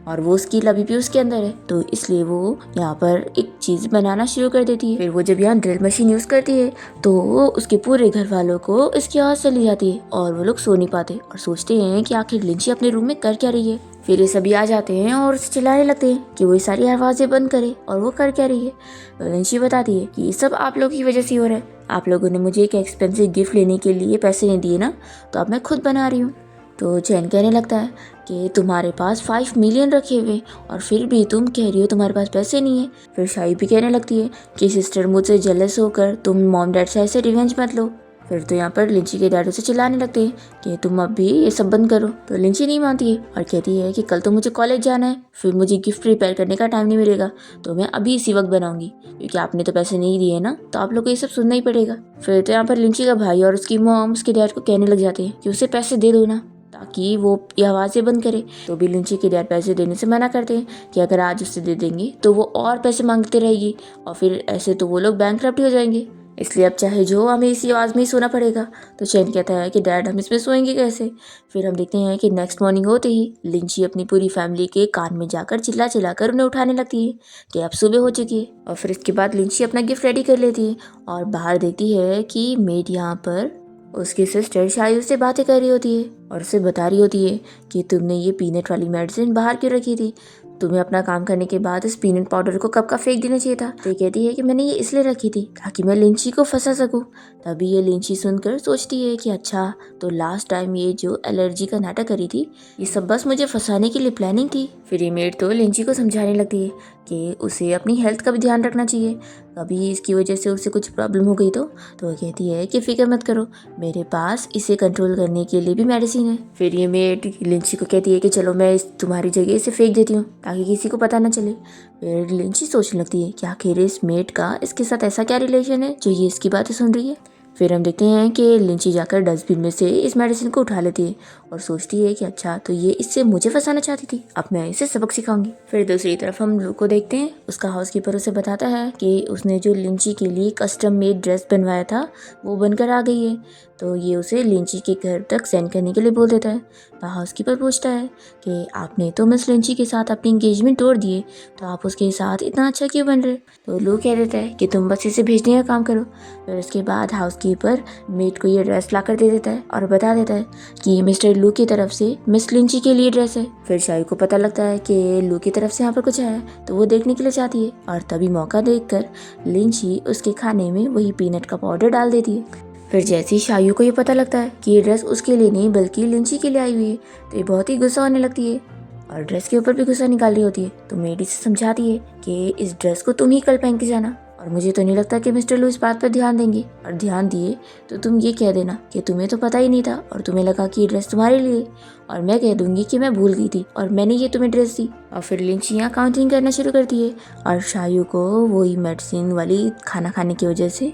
और वो स्किल अभी भी उसके अंदर है, तो इसलिए वो यहाँ पर एक चीज़ बनाना शुरू कर देती है। फिर वो जब यहाँ ड्रिल मशीन यूज़ करती है तो उसके पूरे घर वालों को इसकी आवाज़ चली जाती है और वो लोग सो नहीं पाते और सोचते हैं कि आखिर लिंची अपने रूम में कर क्या रही है। फिर ये सभी आ जाते हैं और उसे चिल्लाने लगते हैं कि वो ये सारी आवाज़ें बंद करे और वो कर क्या रही है। तो लिंची बताती है कि ये सब आप लोग की वजह से हो रहा है, आप लोगों ने मुझे एक एक्सपेंसिव गिफ्ट लेने के लिए पैसे नहीं दिए ना, तो अब मैं खुद बना रही हूँ। तो चैन कहने लगता है कि तुम्हारे पास 5 मिलियन रखे हुए और फिर भी तुम कह रही हो तुम्हारे पास पैसे नहीं है। फिर शाही भी कहने लगती है कि सिस्टर मुझसे जेलस होकर तुम मॉम डैड से ऐसे रिवेंज मत लो। फिर तो यहाँ पर लिंची के डैड उसे चिल्लाने लगते हैं कि तुम अब भी ये सब बंद करो। तो लिंची नहीं मानती है और कहती है कि कल तो मुझे कॉलेज जाना है, फिर मुझे गिफ्ट प्रिपेयर करने का टाइम नहीं मिलेगा, तो मैं अभी इसी वक्त बनाऊंगी, क्योंकि आपने तो पैसे नहीं दिए ना, तो आप लोग को ये सब सुनना ही पड़ेगा। फिर तो यहाँ पर लिंची का भाई और उसकी मॉम उसके डैड को कहने लग जाते हैं कि उसे पैसे दे दो ना, ताकि वो ये आवाज़ें बंद करे। तो भी लिंची के डैड पैसे देने से मना करते हैं कि अगर आज उसे दे देंगे तो वो और पैसे मांगते रहेगी और फिर ऐसे तो वो लोग बैंकरप्ट हो जाएंगे, इसलिए अब चाहे जो हमें इसी आवाज़ में ही सोना पड़ेगा। तो चैन कहता है कि डैड हम इसमें सोएंगे कैसे। फिर हम देखते हैं कि नेक्स्ट मॉर्निंग होते ही लिंची अपनी पूरी फैमिली के कान में जाकर चिल्ला चिल्ला कर उन्हें उठाने लगती है कि अब सुबह हो चुकी है। और फिर इसके बाद लिंची अपना गिफ्ट रेडी कर लेती है और बाहर देखती है कि मेड यहाँ पर उसकी सिस्टर शायद उससे बातें कर रही होती है और उसे बता रही होती है कि तुमने ये पीनट वाली मेडिसिन बाहर क्यों रखी थी, तुम्हें अपना काम करने के बाद इस पीनट पाउडर को कब का फेंक देना चाहिए था। तो ये कहती है कि मैंने ये इसलिए रखी थी ताकि मैं लिंची को फंसा सकूं। तभी ये लिंची सुनकर सोचती है कि अच्छा, तो लास्ट टाइम ये जो एलर्जी का नाटक करी थी ये सब बस मुझे फंसाने के लिए प्लानिंग थी। फिर ये मेड तो लिंची को समझाने लगती है कि उसे अपनी हेल्थ का भी ध्यान रखना चाहिए, कभी इसकी वजह से उसे कुछ प्रॉब्लम हो गई तो वो कहती है कि फिक्र मत करो, मेरे पास इसे कंट्रोल करने के लिए भी मेडिसिन है। फिर ये मेड लिंची को कहती है कि चलो मैं तुम्हारी जगह इसे फेंक देती हूँ ताकि किसी को पता ना चले। फिर लिंची सोचने लगती है कि आखिर इस मेड का इसके साथ ऐसा क्या रिलेशन है जो ये इसकी बातें सुन रही है। फिर हम देखते हैं कि लिंची जाकर डस्टबिन में से इस मेडिसिन को उठा लेती है और सोचती है कि अच्छा, तो ये इससे मुझे फंसाना चाहती थी, अब मैं इसे सबक सिखाऊंगी। फिर दूसरी तरफ हम लू को देखते हैं, उसका हाउसकीपर उसे बताता है कि उसने जो लिंची के लिए कस्टम मेड ड्रेस बनवाया था वो बनकर आ गई है, तो ये उसे लिंची के घर तक सेंड करने के लिए बोल देता है। तो हाउसकीपर पूछता है कि आपने तो मिस लिंची के साथ अपनी एंगेजमेंट तोड़ दिए, तो आप उसके साथ इतना अच्छा क्यों बन रहे। तो लू कह देता है कि तुम बस इसे भेजने का काम करो। फिर उसके बाद हाउसकीपर मेड को ये ड्रेस लाकर दे देता है और बता देता है कि ये मिस्टर लू की तरफ से मिस लिंची के लिए ड्रेस है। फिर शाही को पता लगता है कि लू की तरफ से यहाँ पर कुछ है, तो वो देखने के लिए चाहती है और तभी मौका देखकर लिंची उसके खाने में वही पीनट का पाउडर डाल देती है। फिर जैसे ही शायू को ये पता लगता है कि ये ड्रेस उसके लिए नहीं बल्कि लिंची के लिए आई हुई है, तो ये बहुत ही गुस्सा होने लगती है और ड्रेस के ऊपर भी गुस्सा निकाल रही होती है। तो मेडी से समझाती है कि इस ड्रेस को तुम ही कल पहन के जाना, और मुझे तो नहीं लगता कि मिस्टर लू इस बात पर ध्यान देंगे, और ध्यान दिए तो तुम ये कह देना कि तुम्हें तो पता ही नहीं था और तुम्हें लगा कि ये ड्रेस तुम्हारे लिए, और मैं कह दूंगी कि मैं भूल गई थी और मैंने ये तुम्हें ड्रेस दी। और फिर लिंची यहाँ काउंटिंग करना शुरू करती है और शायू को वही मेडिसिन वाली खाना खाने की वजह से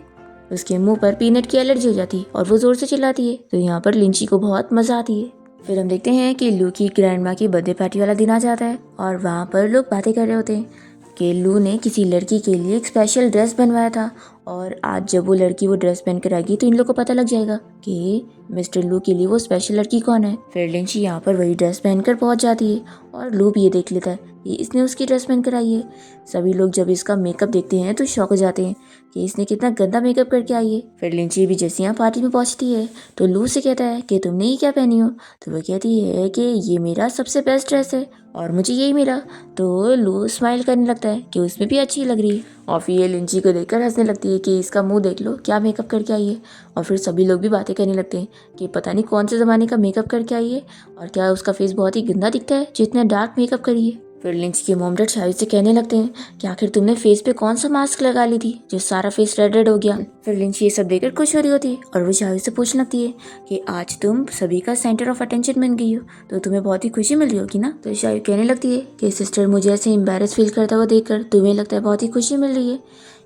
उसके मुंह पर पीनट की एलर्जी हो जाती है और वो जोर से चिल्लाती है। तो यहाँ पर लिंची को बहुत मजा आती है। फिर हम देखते हैं कि लू की ग्रैंड माँ की बर्थडे पार्टी वाला दिन आ जाता है और वहाँ पर लोग बातें कर रहे होते हैं कि लू ने किसी लड़की के लिए एक स्पेशल ड्रेस बनवाया था, और आज जब वो लड़की वो ड्रेस पहन कर आएगी तो इन लोग को पता लग जाएगा कि मिस्टर लू के लिए वो स्पेशल लड़की कौन है। फिर लिंची यहाँ पर वही ड्रेस पहनकर पहुँच जाती है और लू भी ये देख लेता है कि इसने उसकी ड्रेस पहन कर आई है। सभी लोग जब इसका मेकअप देखते हैं तो शॉक हो जाते हैं कि इसने कितना गंदा मेकअप करके आई है। फिर लिंची भी जैसे यहाँ पार्टी में पहुंचती है तो लू से कहता है कि तुमने ये क्या पहनी हो। तो वो कहती है कि ये मेरा सबसे बेस्ट ड्रेस है और मुझे यही मिला। तो लू स्माइल करने लगता है कि उसमें भी अच्छी लग रही है और फिर ये लिंची को देखकर हंसने लगती है कि इसका मुंह देख लो क्या मेकअप करके आई है। और फिर सभी लोग भी बातें करने लगते हैं कि पता नहीं कौन से ज़माने का मेकअप करके आई है और क्या उसका फेस बहुत ही गंदा दिखता है जो इतना डार्क मेकअप करी है। फिर लिंची के मॉम डैड शाहिद से कहने लगते हैं कि आखिर तुमने फेस पे कौन सा मास्क लगा ली थी जो सारा फेस रेड रेड हो गया। फिर लिंची ये सब देखकर खुश हो रही होती है और वो शाहिद से पूछने लगती है कि आज तुम सभी का सेंटर ऑफ अटेंशन बन गई हो तो तुम्हें बहुत ही खुशी मिल रही होगी ना। तो शाहिद कहने लगती है कि सिस्टर मुझे ऐसे एम्बेरस फील करता हुआ देखकर तुम्हें लगता है बहुत ही खुशी मिल रही है।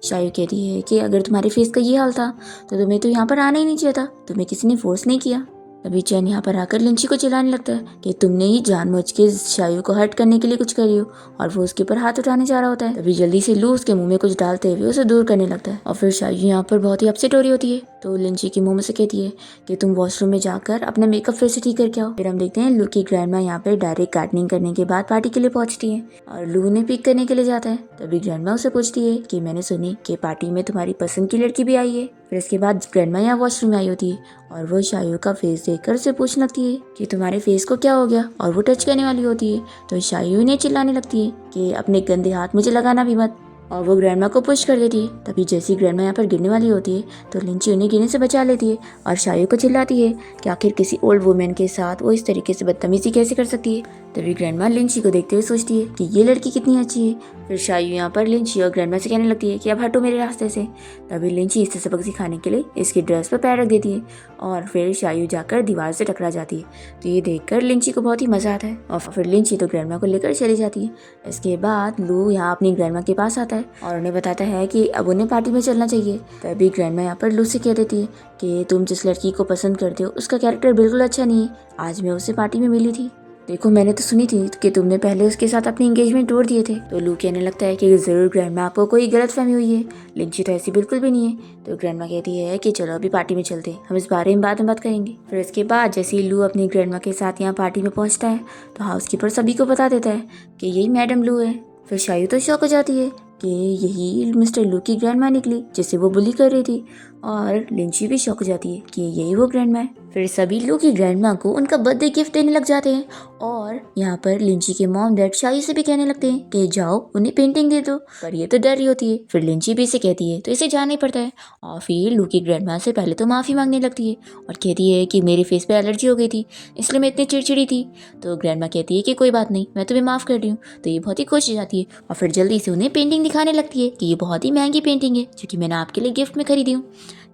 शायु कहती है कि अगर तुम्हारे फेस का ये हाल था तो तुम्हें तो यहाँ पर आना ही नहीं चाहिए था, तुम्हें किसी ने फोर्स नहीं किया। तभी चैन यहाँ पर आकर लिंची को चिल्लाने लगता है कि तुमने ही जानबूझ के शायु को हर्ट करने के लिए कुछ करी हो और वो उसके ऊपर हाथ उठाने जा रहा होता है। तभी जल्दी से लू उसके मुंह में कुछ डालते हुए उसे दूर करने लगता है और फिर शायु यहाँ पर बहुत ही अपसेट हो रही होती है। तो लिंची के मुंह में से कहती है कि तुम वॉशरूम में जाकर अपना मेकअप फिर से ठीक करके आओ। फिर हम देखते हैं लू की ग्रैंडमा यहाँ पर डायरेक्ट गार्डनिंग करने के बाद पार्टी के लिए पहुंचती है और लू उन्हें पिक करने के लिए जाता है। तभी ग्रैंडमा उसे पूछती है कि मैंने सुनी कि पार्टी में तुम्हारी पसंद की लड़की भी आई है। फिर इसके बाद ग्रैंडमा यहाँ वॉशरूम में आई होती है और वो शायु का फेस देखकर उसे पूछने लगती है कि तुम्हारे फेस को क्या हो गया और वो टच करने वाली होती है। तो शायु इन्हें चिल्लाने लगती है कि अपने गंदे हाथ मुझे लगाना भी मत और वो ग्रैंडमा को पुश कर देती है। तभी जैसी ग्रैंडमा यहाँ पर गिरने वाली होती है तो लिंची उन्हें गिरने से बचा लेती है और शायु को चिल्लाती है कि आखिर किसी ओल्ड वुमेन के साथ वो इस तरीके से बदतमीजी कैसे कर सकती है। तभी ग्रैंडमा लिंची को देखते हुए सोचती है कि ये लड़की कितनी अच्छी है। फिर शायु यहाँ पर लिंची और ग्रैंडमा से कहने लगती है कि अब हटो मेरे रास्ते से। तभी लिंची इसे सबक सिखाने के लिए इसकी ड्रेस पर पैर रख देती है और फिर शायु जाकर दीवार से टकरा जाती है। तो ये देखकर लिंची को बहुत ही मजा आता है और फिर लिंची तो ग्रैंडमा को लेकर चली जाती है। इसके बाद लू यहाँ अपनी ग्रैंडमा के पास आता है और उन्हें बताता है कि अब उन्हें पार्टी में चलना चाहिए। तभी ग्रैंडमा यहाँ पर लू से कह देती है कि तुम जिस लड़की को पसंद करते हो उसका कैरेक्टर बिल्कुल अच्छा नहीं है, आज मैं उससे पार्टी में मिली थी, देखो मैंने तो सुनी थी कि तुमने पहले उसके साथ अपनी एंगेजमेंट तोड़ दिए थे। तो लू कहने लगता है कि जरूर ग्रैंडमा आपको कोई गलतफहमी हुई है, लिंची तो ऐसी बिल्कुल भी नहीं है। तो ग्रैंडमा कहती है कि चलो अभी पार्टी में चलते हैं, हम इस बारे में बाद में बात करेंगे। फिर इसके बाद जैसे ही लू अपनी ग्रैंडमा के साथ यहाँ पार्टी में पहुंचता है तो हाउसकीपर सभी को बता देता है कि यही मैडम लू है। फिर शायु तो शॉक हो जाती है कि यही मिस्टर लू की ग्रैंडमा निकली जिसे वो बुली कर रही थी और लिंची भी शॉक हो जाती है कि यही वो ग्रैंडमा है। फिर सभी लू की ग्रैंडमा को उनका बर्थडे गिफ्ट देने लग जाते हैं और यहाँ पर लिंची के मॉम डैड शायु से भी कहने लगते हैं कि जाओ उन्हें पेंटिंग दे दो, पर ये तो डर रही होती है। फिर लिंची भी इसे कहती है तो इसे जाना ही पड़ता है और फिर लू की ग्रैंडमा से पहले तो माफ़ी मांगने लगती है और कहती है कि मेरे फेस पे एलर्जी हो गई थी इसलिए मैं इतनी चिड़चिड़ी थी। तो ग्रैंडमा कहती है कि कोई बात नहीं, मैं तुम्हें माफ़ कर रही हूँ। तो ये बहुत ही खुश हो जाती है और फिर जल्दी से उन्हें पेंटिंग दिखाने लगती है कि ये बहुत ही महंगी पेंटिंग है जो कि मैंने आपके लिए गिफ्ट में खरीदी हूँ।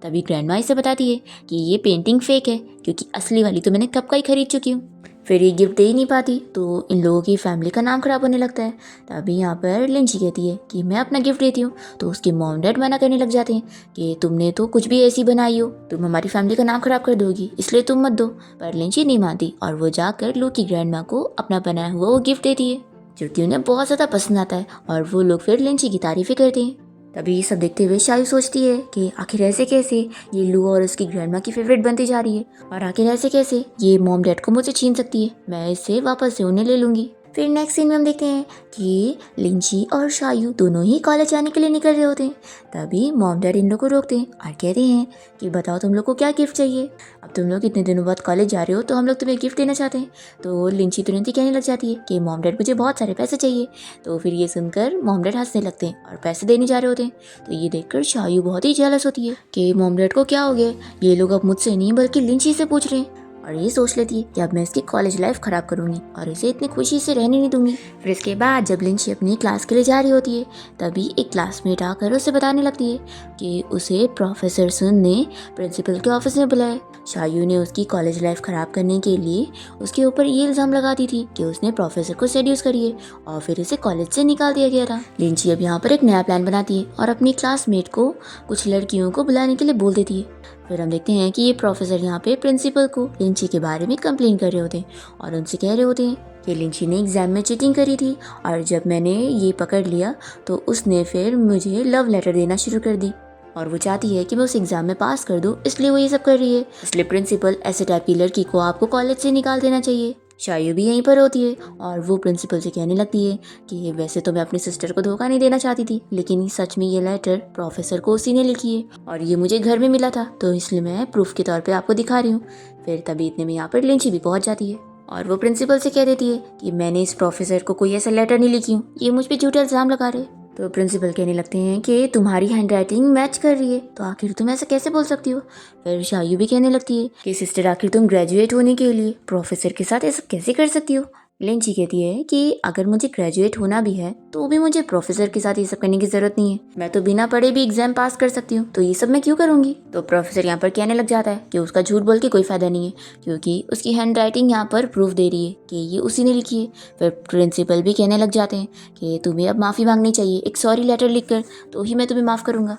तभी ग्रैंडमा इसे बताती है कि ये पेंटिंग फेक है क्योंकि असली वाली तो मैंने कब का ही खरीद चुकी हूँ। फिर ये गिफ्ट दे ही नहीं पाती तो इन लोगों की फैमिली का नाम खराब होने लगता है। तभी यहाँ पर लिंची कहती है कि मैं अपना गिफ्ट देती हूँ तो उसके मॉम डैड मना करने लग जाते हैं कि तुमने तो कुछ भी ऐसी बनाई हो, तुम हमारी फैमिली का नाम खराब कर दोगी इसलिए तुम मत दो। पर लिंची नहीं मानती और वो जाकर लू की ग्रैंडमा को अपना बनाया हुआ वो गिफ्ट देती है जो कि उन्हें बहुत ज़्यादा पसंद आता है और वो लोग फिर लिंची की तारीफें करते हैं। तभी ये सब देखते हुए शायु सोचती है कि आखिर ऐसे कैसे ये लू और उसकी ग्रैंडमा की फेवरेट बनती जा रही है और आखिर ऐसे कैसे ये मॉम डैड को मुझसे छीन सकती है, मैं इससे वापस से उन्हें ले लूँगी। फिर नेक्स्ट सीन में हम देखते हैं कि लिंची और शायु दोनों ही कॉलेज जाने के लिए निकल रहे होते हैं। तभी मॉम डैड इन लोग को रोकते हैं और कहते हैं कि बताओ तुम लोग को क्या गिफ्ट चाहिए, अब तुम लोग इतने दिनों बाद कॉलेज जा रहे हो तो हम लोग तुम्हें गिफ्ट देना चाहते हैं। तो लिंची तुरंत ही कहने लग जाती है कि मॉम डैड मुझे बहुत सारे पैसे चाहिए। तो फिर ये सुनकर मॉम डैड हंसने लगते हैं और पैसे देने जा रहे होते हैं। तो ये देखकर शायु बहुत ही जेलस होती है कि मॉम डैड को क्या हो गया, ये लोग अब मुझसे नहीं बल्कि लिंची से पूछ रहे हैं और ये सोच लेती है कि अब मैं इसकी कॉलेज लाइफ खराब करूंगी और इसे इतनी खुशी से रहने नहीं दूंगी। फिर इसके बाद जब लिंची अपनी क्लास के लिए जा रही होती है तभी एक क्लासमेट आकर उसे बताने लगती है कि उसे प्रोफेसर सुन ने प्रिंसिपल के ऑफिस में बुलाया। शायु ने उसकी कॉलेज लाइफ खराब करने के लिए उसके ऊपर ये इल्ज़ाम लगा दी थी कि उसने प्रोफेसर को सेड्यूस करी है और फिर इसे कॉलेज से निकाल दिया गया था। लिंची अब यहाँ पर एक नया प्लान बनाती है और अपनी क्लासमेट को कुछ लड़कियों को बुलाने के लिए बोल देती है। फिर हम देखते हैं कि ये प्रोफेसर यहाँ पे प्रिंसिपल को लिंची के बारे में कंप्लेन कर रहे होते हैं और उनसे कह रहे होते हैं कि लिंची ने एग्ज़ाम में चीटिंग करी थी और जब मैंने ये पकड़ लिया तो उसने फिर मुझे लव लेटर देना शुरू कर दी और वो चाहती है कि मैं उस एग्ज़ाम में पास कर दूँ, इसलिए वो ये सब कर रही है। इसलिए प्रिंसिपल ऐसे टाइप की लड़की को आपको कॉलेज से निकाल देना चाहिए। शायू भी यहीं पर होती है और वो प्रिंसिपल से कहने लगती है कि वैसे तो मैं अपनी सिस्टर को धोखा नहीं देना चाहती थी, लेकिन सच में ये लेटर प्रोफेसर को उसी ने लिखी है और ये मुझे घर में मिला था, तो इसलिए मैं प्रूफ के तौर पे आपको दिखा रही हूँ। फिर तभी इतने में यहाँ पर लिंची भी पहुँच जाती है और वो प्रिंसिपल से कह देती है कि मैंने इस प्रोफेसर को कोई ऐसा लेटर नहीं लिखी हूँ, ये मुझ पर झूठा इल्ज़ाम लगा रहे। तो प्रिंसिपल कहने लगते हैं कि तुम्हारी हैंडराइटिंग मैच कर रही है, तो आखिर तुम ऐसा कैसे बोल सकती हो। फिर शायू भी कहने लगती है कि सिस्टर आखिर तुम ग्रेजुएट होने के लिए प्रोफेसर के साथ ऐसा कैसे कर सकती हो। लिंची कहती है कि अगर मुझे ग्रेजुएट होना भी है तो भी मुझे प्रोफेसर के साथ ये सब करने की जरूरत नहीं है, मैं तो बिना पढ़े भी एग्जाम पास कर सकती हूँ, तो ये सब मैं क्यों करूँगी। तो प्रोफेसर यहाँ पर कहने लग जाता है कि उसका झूठ बोल के कोई फायदा नहीं है, क्योंकि उसकी हैंड राइटिंग यहाँ पर प्रूफ दे रही है कि ये उसी ने लिखी है। फिर प्रिंसिपल भी कहने लग जाते हैं कि तुम्हें अब माफ़ी मांगनी चाहिए, एक सॉरी लेटर लिखकर, तो ही मैं तुम्हें माफ़ करूँगा।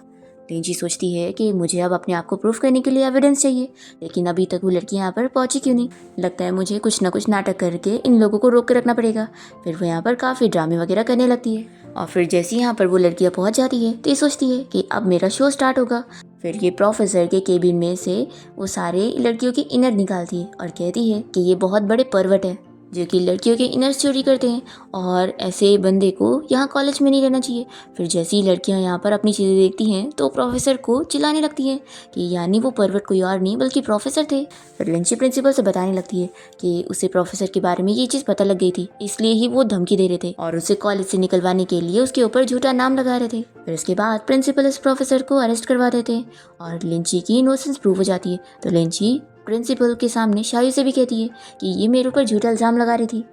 लिंची सोचती है कि मुझे अब अपने आप को प्रूफ करने के लिए एविडेंस चाहिए, लेकिन अभी तक वो लड़की यहाँ पर पहुंची क्यों नहीं। लगता है मुझे कुछ ना कुछ नाटक करके इन लोगों को रोक कर रखना पड़ेगा। फिर वो यहाँ पर काफ़ी ड्रामे वगैरह करने लगती है और फिर जैसे यहाँ पर वो लड़कियाँ पहुँच जाती है तो ये सोचती है कि अब मेरा शो स्टार्ट होगा। फिर ये प्रोफेसर के केबिन में से वो सारे लड़कियों की इनर निकालती है और कहती है कि ये बहुत बड़े परवट है जो कि लड़कियों के इनर्स चोरी करते हैं और ऐसे बंदे को यहाँ कॉलेज में नहीं रहना चाहिए। फिर जैसी ही लड़कियाँ यहाँ पर अपनी चीज़ें देखती हैं तो प्रोफेसर को चिल्लाने लगती हैं कि यानी वो परवट कोई और नहीं बल्कि प्रोफेसर थे। फिर लिंची प्रिंसिपल से बताने लगती है कि उसे प्रोफेसर के बारे में ये चीज़ पता लग गई थी, इसलिए ही वो धमकी दे रहे थे और उसे कॉलेज से निकलवाने के लिए उसके ऊपर झूठा नाम लगा रहे थे। फिर उसके बाद प्रिंसिपल इस प्रोफेसर को अरेस्ट करवा देते हैं और लिंची की इनोसेंस प्रूव हो जाती है। तो लिंची प्रिंसिपल के सामने शायू से भी कहती है कि ये मेरे ऊपर झूठा इल्ज़ाम लगा रही थी।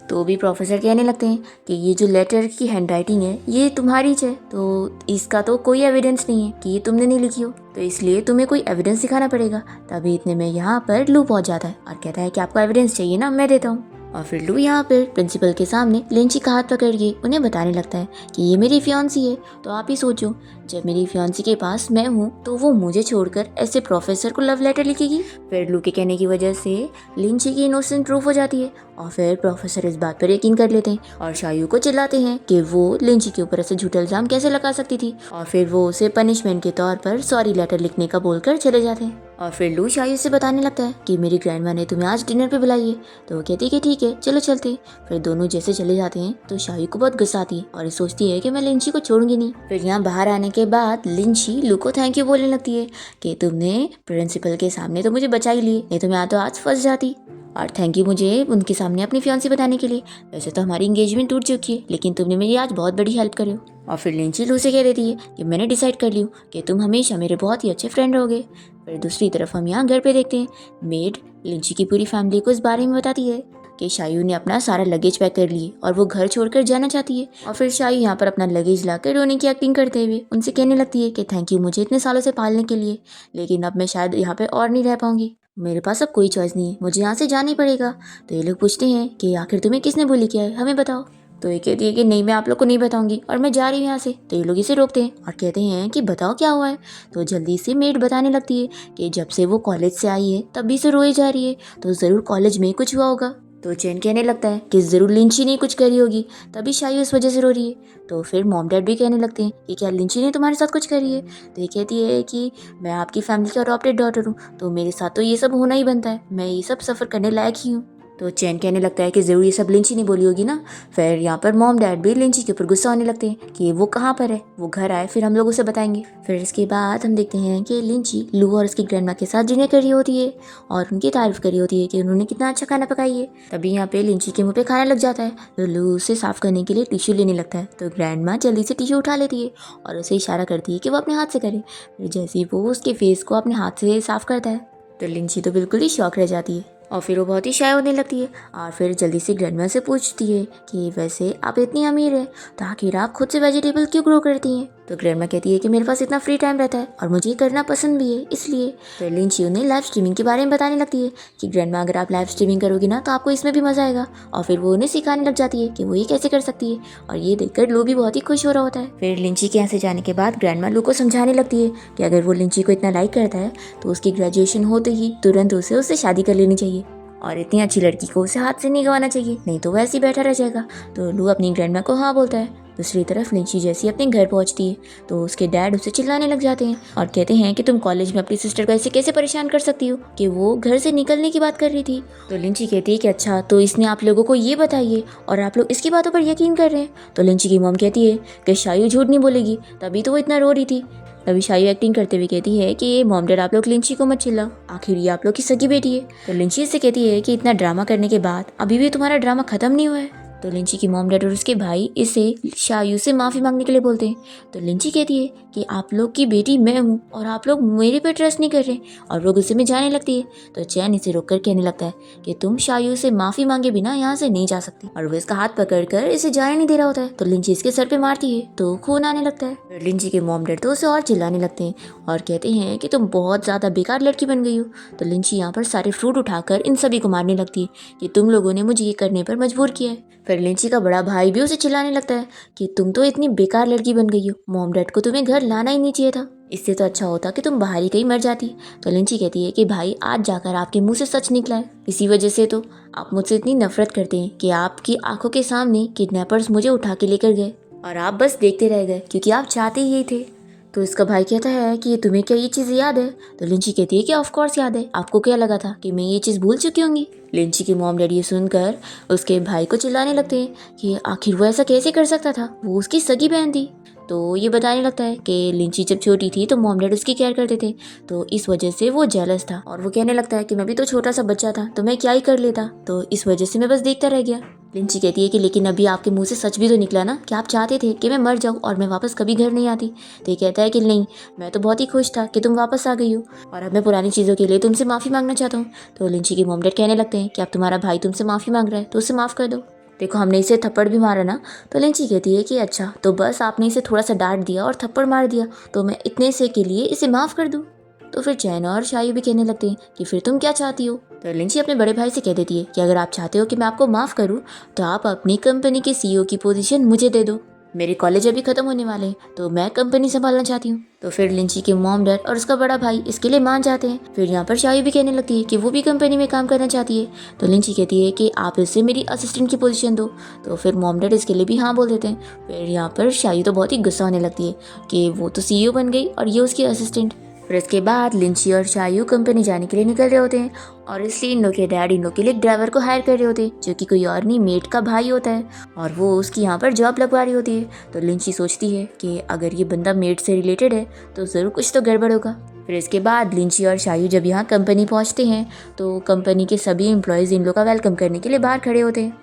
तो भी प्रोफेसर कहने लगते हैं कि ये जो लेटर की हैंडराइटिंग है ये तुम्हारी है, तो इसका तो कोई एविडेंस नहीं है कि ये तुमने नहीं लिखी हो, तो इसलिए तुम्हें कोई एविडेंस दिखाना पड़ेगा। तभी इतने में यहाँ पर लू पहुँच जाता है और कहता है कि आपको एविडेंस चाहिए ना, मैं देता हूँ। और फिर लू यहाँ पर प्रिंसिपल के सामने लिंची का हाथ पकड़ के उन्हें बताने लगता है कि ये मेरी फियांसी है। तो आप ही सोचो, जब मेरी फियांसी के पास मैं हूँ तो वो मुझे छोड़कर ऐसे प्रोफेसर को लव लेटर लिखेगी। फिर लू के कहने की वजह से लिंची की इनोसेंट प्रूफ हो जाती है और फिर प्रोफेसर इस बात पर यकीन कर लेते हैं और शायू को चिल्लाते हैं कि वो लिंची के ऊपर ऐसे झूठा इल्जाम कैसे लगा सकती थी और फिर वो उसे पनिशमेंट के तौर पर सॉरी लेटर लिखने का बोलकर चले जाते हैं। और फिर लू शायू से बताने लगता है कि मेरी ग्रैंडमा ने तुम्हें आज डिनर पे बुलाई है। तो वो कहती है कि ठीक है चलो चलते हैं। फिर दोनों जैसे चले जाते हैं तो शायू को बहुत गुस्सा आती है और ये सोचती है कि मैं लिंची को छोड़ूंगी नहीं। फिर यहाँ बाहर आने के बाद लिंची लू को थैंक यू बोलने लगती है कि तुमने प्रिंसिपल के सामने तो मुझे बचा ही लिए, नहीं तो मैं तो आज फंस जाती, और थैंक यू मुझे उनके सामने अपनी फियांसी बताने के लिए। वैसे तो हमारी एंगेजमेंट टूट चुकी है, लेकिन तुमने मेरी आज बहुत बड़ी हेल्प करी हो। और फिर लिंची लू से कह देती है कि मैंने डिसाइड कर लिया कि तुम हमेशा मेरे बहुत ही अच्छे फ्रेंड रहोगे। फिर दूसरी तरफ हम यहाँ घर पे देखते हैं, मेड लिंची की पूरी फैमिली को इस बारे में बताती है कि शायू ने अपना सारा लगेज पैक कर लिए और वो घर छोड़कर जाना चाहती है। और फिर शायू यहाँ पर अपना लगेज लाकर रोने की एक्टिंग करते हुए उनसे कहने लगती है कि थैंक यू मुझे इतने सालों से पालने के लिए, लेकिन अब मैं शायद यहाँ पे और नहीं रह पाऊंगी, मेरे पास अब कोई चॉइस नहीं है, मुझे यहाँ से जाना ही पड़ेगा। तो ये लोग पूछते हैं कि आखिर तुम्हें किसने बोली किया है, हमें बताओ। तो ये कहती है कि नहीं, मैं आप लोग को नहीं बताऊंगी और मैं जा रही हूँ यहाँ से। तो ये लोग इसे रोकते हैं और कहते हैं कि बताओ क्या हुआ है। तो जल्दी से मेड बताने लगती है कि जब से वो कॉलेज से आई है तभी से रोई जा रही है, तो ज़रूर कॉलेज में कुछ हुआ होगा। तो चैन कहने लगता है कि ज़रूर लिंची ने कुछ करी होगी, तभी शायू इस वजह से रो रही है। तो फिर मॉम डैड भी कहने लगते हैं कि क्या लिंची ने तुम्हारे साथ कुछ करी है। तो ये कहती है कि मैं आपकी फैमिली की अडॉप्टेड डॉटर हूँ, तो मेरे साथ तो ये सब होना ही बनता है, मैं ये सब सफ़र करने लायक ही हूँ। तो चैन कहने लगता है कि ज़रूर ये सब लिंची ने बोली होगी ना। फिर यहाँ पर मॉम डैड भी लिंची के ऊपर गुस्सा होने लगते हैं कि वो कहाँ पर है, वो घर आए फिर हम लोग उसे बताएंगे। फिर इसके बाद हम देखते हैं कि लिंची लू और उसकी ग्रैंडमा के साथ डिनर कर रही होती है और उनकी तारीफ करी होती है कि उन्होंने कितना अच्छा खाना पकाई है। तभी यहाँ पे लिंची के मुँह पे खाना लग जाता है, तो लू उसे साफ करने के लिए टिश्यू लेने लगता है। तो ग्रैंडमा जल्दी से टिश्यू उठा लेती है और उसे इशारा करती है कि वो अपने हाथ से करे। फिर जैसे ही वो उसके फेस को अपने हाथ से साफ करता है तो लिंची तो बिल्कुल ही शॉक रह जाती है और फिर वो बहुत ही शाय होने लगती है और फिर जल्दी से ग्रैंडमा से पूछती है कि वैसे आप इतनी अमीर हैं तो आखिर आप खुद से वेजिटेबल क्यों ग्रो करती हैं। तो ग्रैंडमा कहती है कि मेरे पास इतना फ्री टाइम रहता है और मुझे ये करना पसंद भी है, इसलिए। फिर लिंची उन्हें लाइव स्ट्रीमिंग के बारे में बताने लगती है कि ग्रैंडमा अगर आप लाइव स्ट्रीमिंग करोगी ना तो आपको इसमें भी मज़ा आएगा। और फिर वो उन्हें सिखाने लग जाती है कि वो ये कैसे कर सकती है और ये देखकर लू भी बहुत ही खुश हो रहा होता है। फिर लिंची के यहाँ से जाने के बाद ग्रैंडमा लू को समझाने लगती है कि अगर वो लिंची को इतना लाइक करता है तो उसकी ग्रेजुएशन होते ही तुरंत उसे उससे शादी कर लेनी चाहिए और इतनी अच्छी लड़की को उसे हाथ से नहीं गंवाना चाहिए, नहीं तो वो ऐसे ही बैठा रह जाएगा। तो लू अपनी ग्रैंडमा को हाँ बोलता है दूसरी तरफ लिंची जैसी अपने घर पहुंचती है तो उसके डैड उसे चिल्लाने लग जाते हैं और कहते हैं कि तुम कॉलेज में अपनी सिस्टर को ऐसे कैसे परेशान कर सकती हो कि वो घर से निकलने की बात कर रही थी। तो लिंची कहती है कि अच्छा तो इसने आप लोगों को ये बताइए और आप लोग इसकी बातों पर यकीन कर रहे हैं। तो लिंची की मॉम कहती है कि शायू झूठ नहीं बोलेगी, तभी तो वो इतना रो रही थी। तभी शायू एक्टिंग करते हुए कहती है कि मॉम डैड आप लोग लिंची को मत चिल्लाओ, आखिर ये आप लोग की सगी बेटी है। तो लिंची इससे कहती है कि इतना ड्रामा करने के बाद अभी भी तुम्हारा ड्रामा खत्म नहीं हुआ है। तो लिंची की मॉम डैड और उसके भाई इसे शायू से माफ़ी मांगने के लिए बोलते हैं। तो लिंची कहती है कि आप लोग की बेटी मैं हूँ और आप लोग मेरे पे ट्रस्ट नहीं कर रहे और वो गुस्से में जाने लगती है। तो चैन इसे रोक कर कहने लगता है कि तुम शायू से माफ़ी मांगे बिना यहाँ से नहीं जा सकती और वो इसका हाथ पकड़कर इसे जाने नहीं दे रहा होता है। तो लिंची इसके सर पे मारती है तो खून आने लगता है। फिर लिंची के मॉम डैड तो उसे और चिल्लाने लगते हैं और कहते हैं कि तुम बहुत ज़्यादा बेकार लड़की बन गई हो। तो लिंची यहाँ पर सारे फ्रूट उठाकर इन सभी को मारने लगती है कि तुम लोगों ने मुझे ये करने पर मजबूर किया है। फिर लिंची का बड़ा भाई भी उसे चिल्लाने लगता है कि तुम तो इतनी बेकार लड़की बन गई हो, मॉम डैड को तुम्हें घर लाना ही नहीं चाहिए था, इससे तो अच्छा होता कि तुम बाहर ही कहीं मर जाती। तो लिंची कहती है कि भाई आज जाकर आपके मुंह से सच निकला है, इसी वजह से तो आप मुझसे इतनी नफरत करते हैं कि आपकी आंखों के सामने किडनैपर्स मुझे उठा के लेकर गए और आप बस देखते रह गए क्योंकि आप चाहते ही यही थे। तो इसका भाई कहता है कि तुम्हें क्या ये चीज़ याद है। तो लिंची कहती है कि ऑफ कोर्स याद है, आपको क्या लगा था कि मैं ये चीज़ भूल चुकी होंगी। लिंची के मॉम डैडी सुनकर उसके भाई को चिल्लाने लगते हैं कि आखिर वो ऐसा कैसे कर सकता था, वो उसकी सगी बहन थी। तो ये बताने लगता है कि लिंची जब छोटी थी तो मॉम डैड उसकी केयर करते थे तो इस वजह से वो जेलस था और वो कहने लगता है कि मैं भी तो छोटा सा बच्चा था तो मैं क्या ही कर लेता, तो इस वजह से मैं बस देखता रह गया। लिंची कहती है कि लेकिन अभी आपके मुंह से सच भी तो निकला ना कि आप चाहते थे कि मैं मर जाऊं और मैं वापस कभी घर नहीं आती। तो ये कहता है कि नहीं, मैं तो बहुत ही खुश था कि तुम वापस आ गई हो और अब मैं पुरानी चीज़ों के लिए तुमसे माफ़ी मांगना चाहता हूँ। तो लिंची के मॉम डैड कहने लगते हैं कि अब तुम्हारा भाई तुमसे माफ़ी मांग रहा है तो उसे माफ़ कर दो, देखो हमने इसे थप्पड़ भी मारा ना। तो लिंची कहती है कि अच्छा तो बस आपने इसे थोड़ा सा डांट दिया और थप्पड़ मार दिया तो मैं इतने से के लिए इसे माफ़ कर दूँ। तो फिर चैन और शायू भी कहने लगते हैं कि फिर तुम क्या चाहती हो। तो लिंची अपने बड़े भाई से कह देती है कि अगर आप चाहते हो कि मैं आपको माफ़ करूँ तो आप अपनी कंपनी के सीईओ की पोजीशन मुझे दे दो, मेरे कॉलेज अभी ख़त्म होने वाले हैं तो मैं कंपनी संभालना चाहती हूँ। तो फिर लिंची के मॉम डैड और उसका बड़ा भाई इसके लिए मान जाते हैं। फिर यहाँ पर शायू भी कहने लगती है कि वो भी कंपनी में काम करना चाहती है। तो लिंची कहती है कि आप इसे मेरी असिस्टेंट की पोजीशन दो। तो फिर मॉम डैड इसके लिए भी हाँ बोल देते हैं। फिर यहाँ पर शायू तो बहुत ही गुस्सा होने लगती है कि वो तो सीईओ बन गई और ये उसकी असिस्टेंट। फिर इसके बाद लिंची और शायू कंपनी जाने के लिए निकल रहे होते हैं और इसलिए इन लोग के डैड इन लोग के लिए एक ड्राइवर को हायर कर रहे होते हैं जो कि कोई और नहीं मेट का भाई होता है और वो उसकी यहाँ पर जॉब लगवा रही होती है। तो लिंची सोचती है कि अगर ये बंदा मेट से रिलेटेड है तो ज़रूर कुछ तो गड़बड़ होगा। फिर इसके बाद लिंची और शायू जब यहाँ कंपनी पहुँचते हैं तो कंपनी के सभी एम्प्लॉयज़ इन लोग का वेलकम करने के लिए बाहर खड़े होते हैं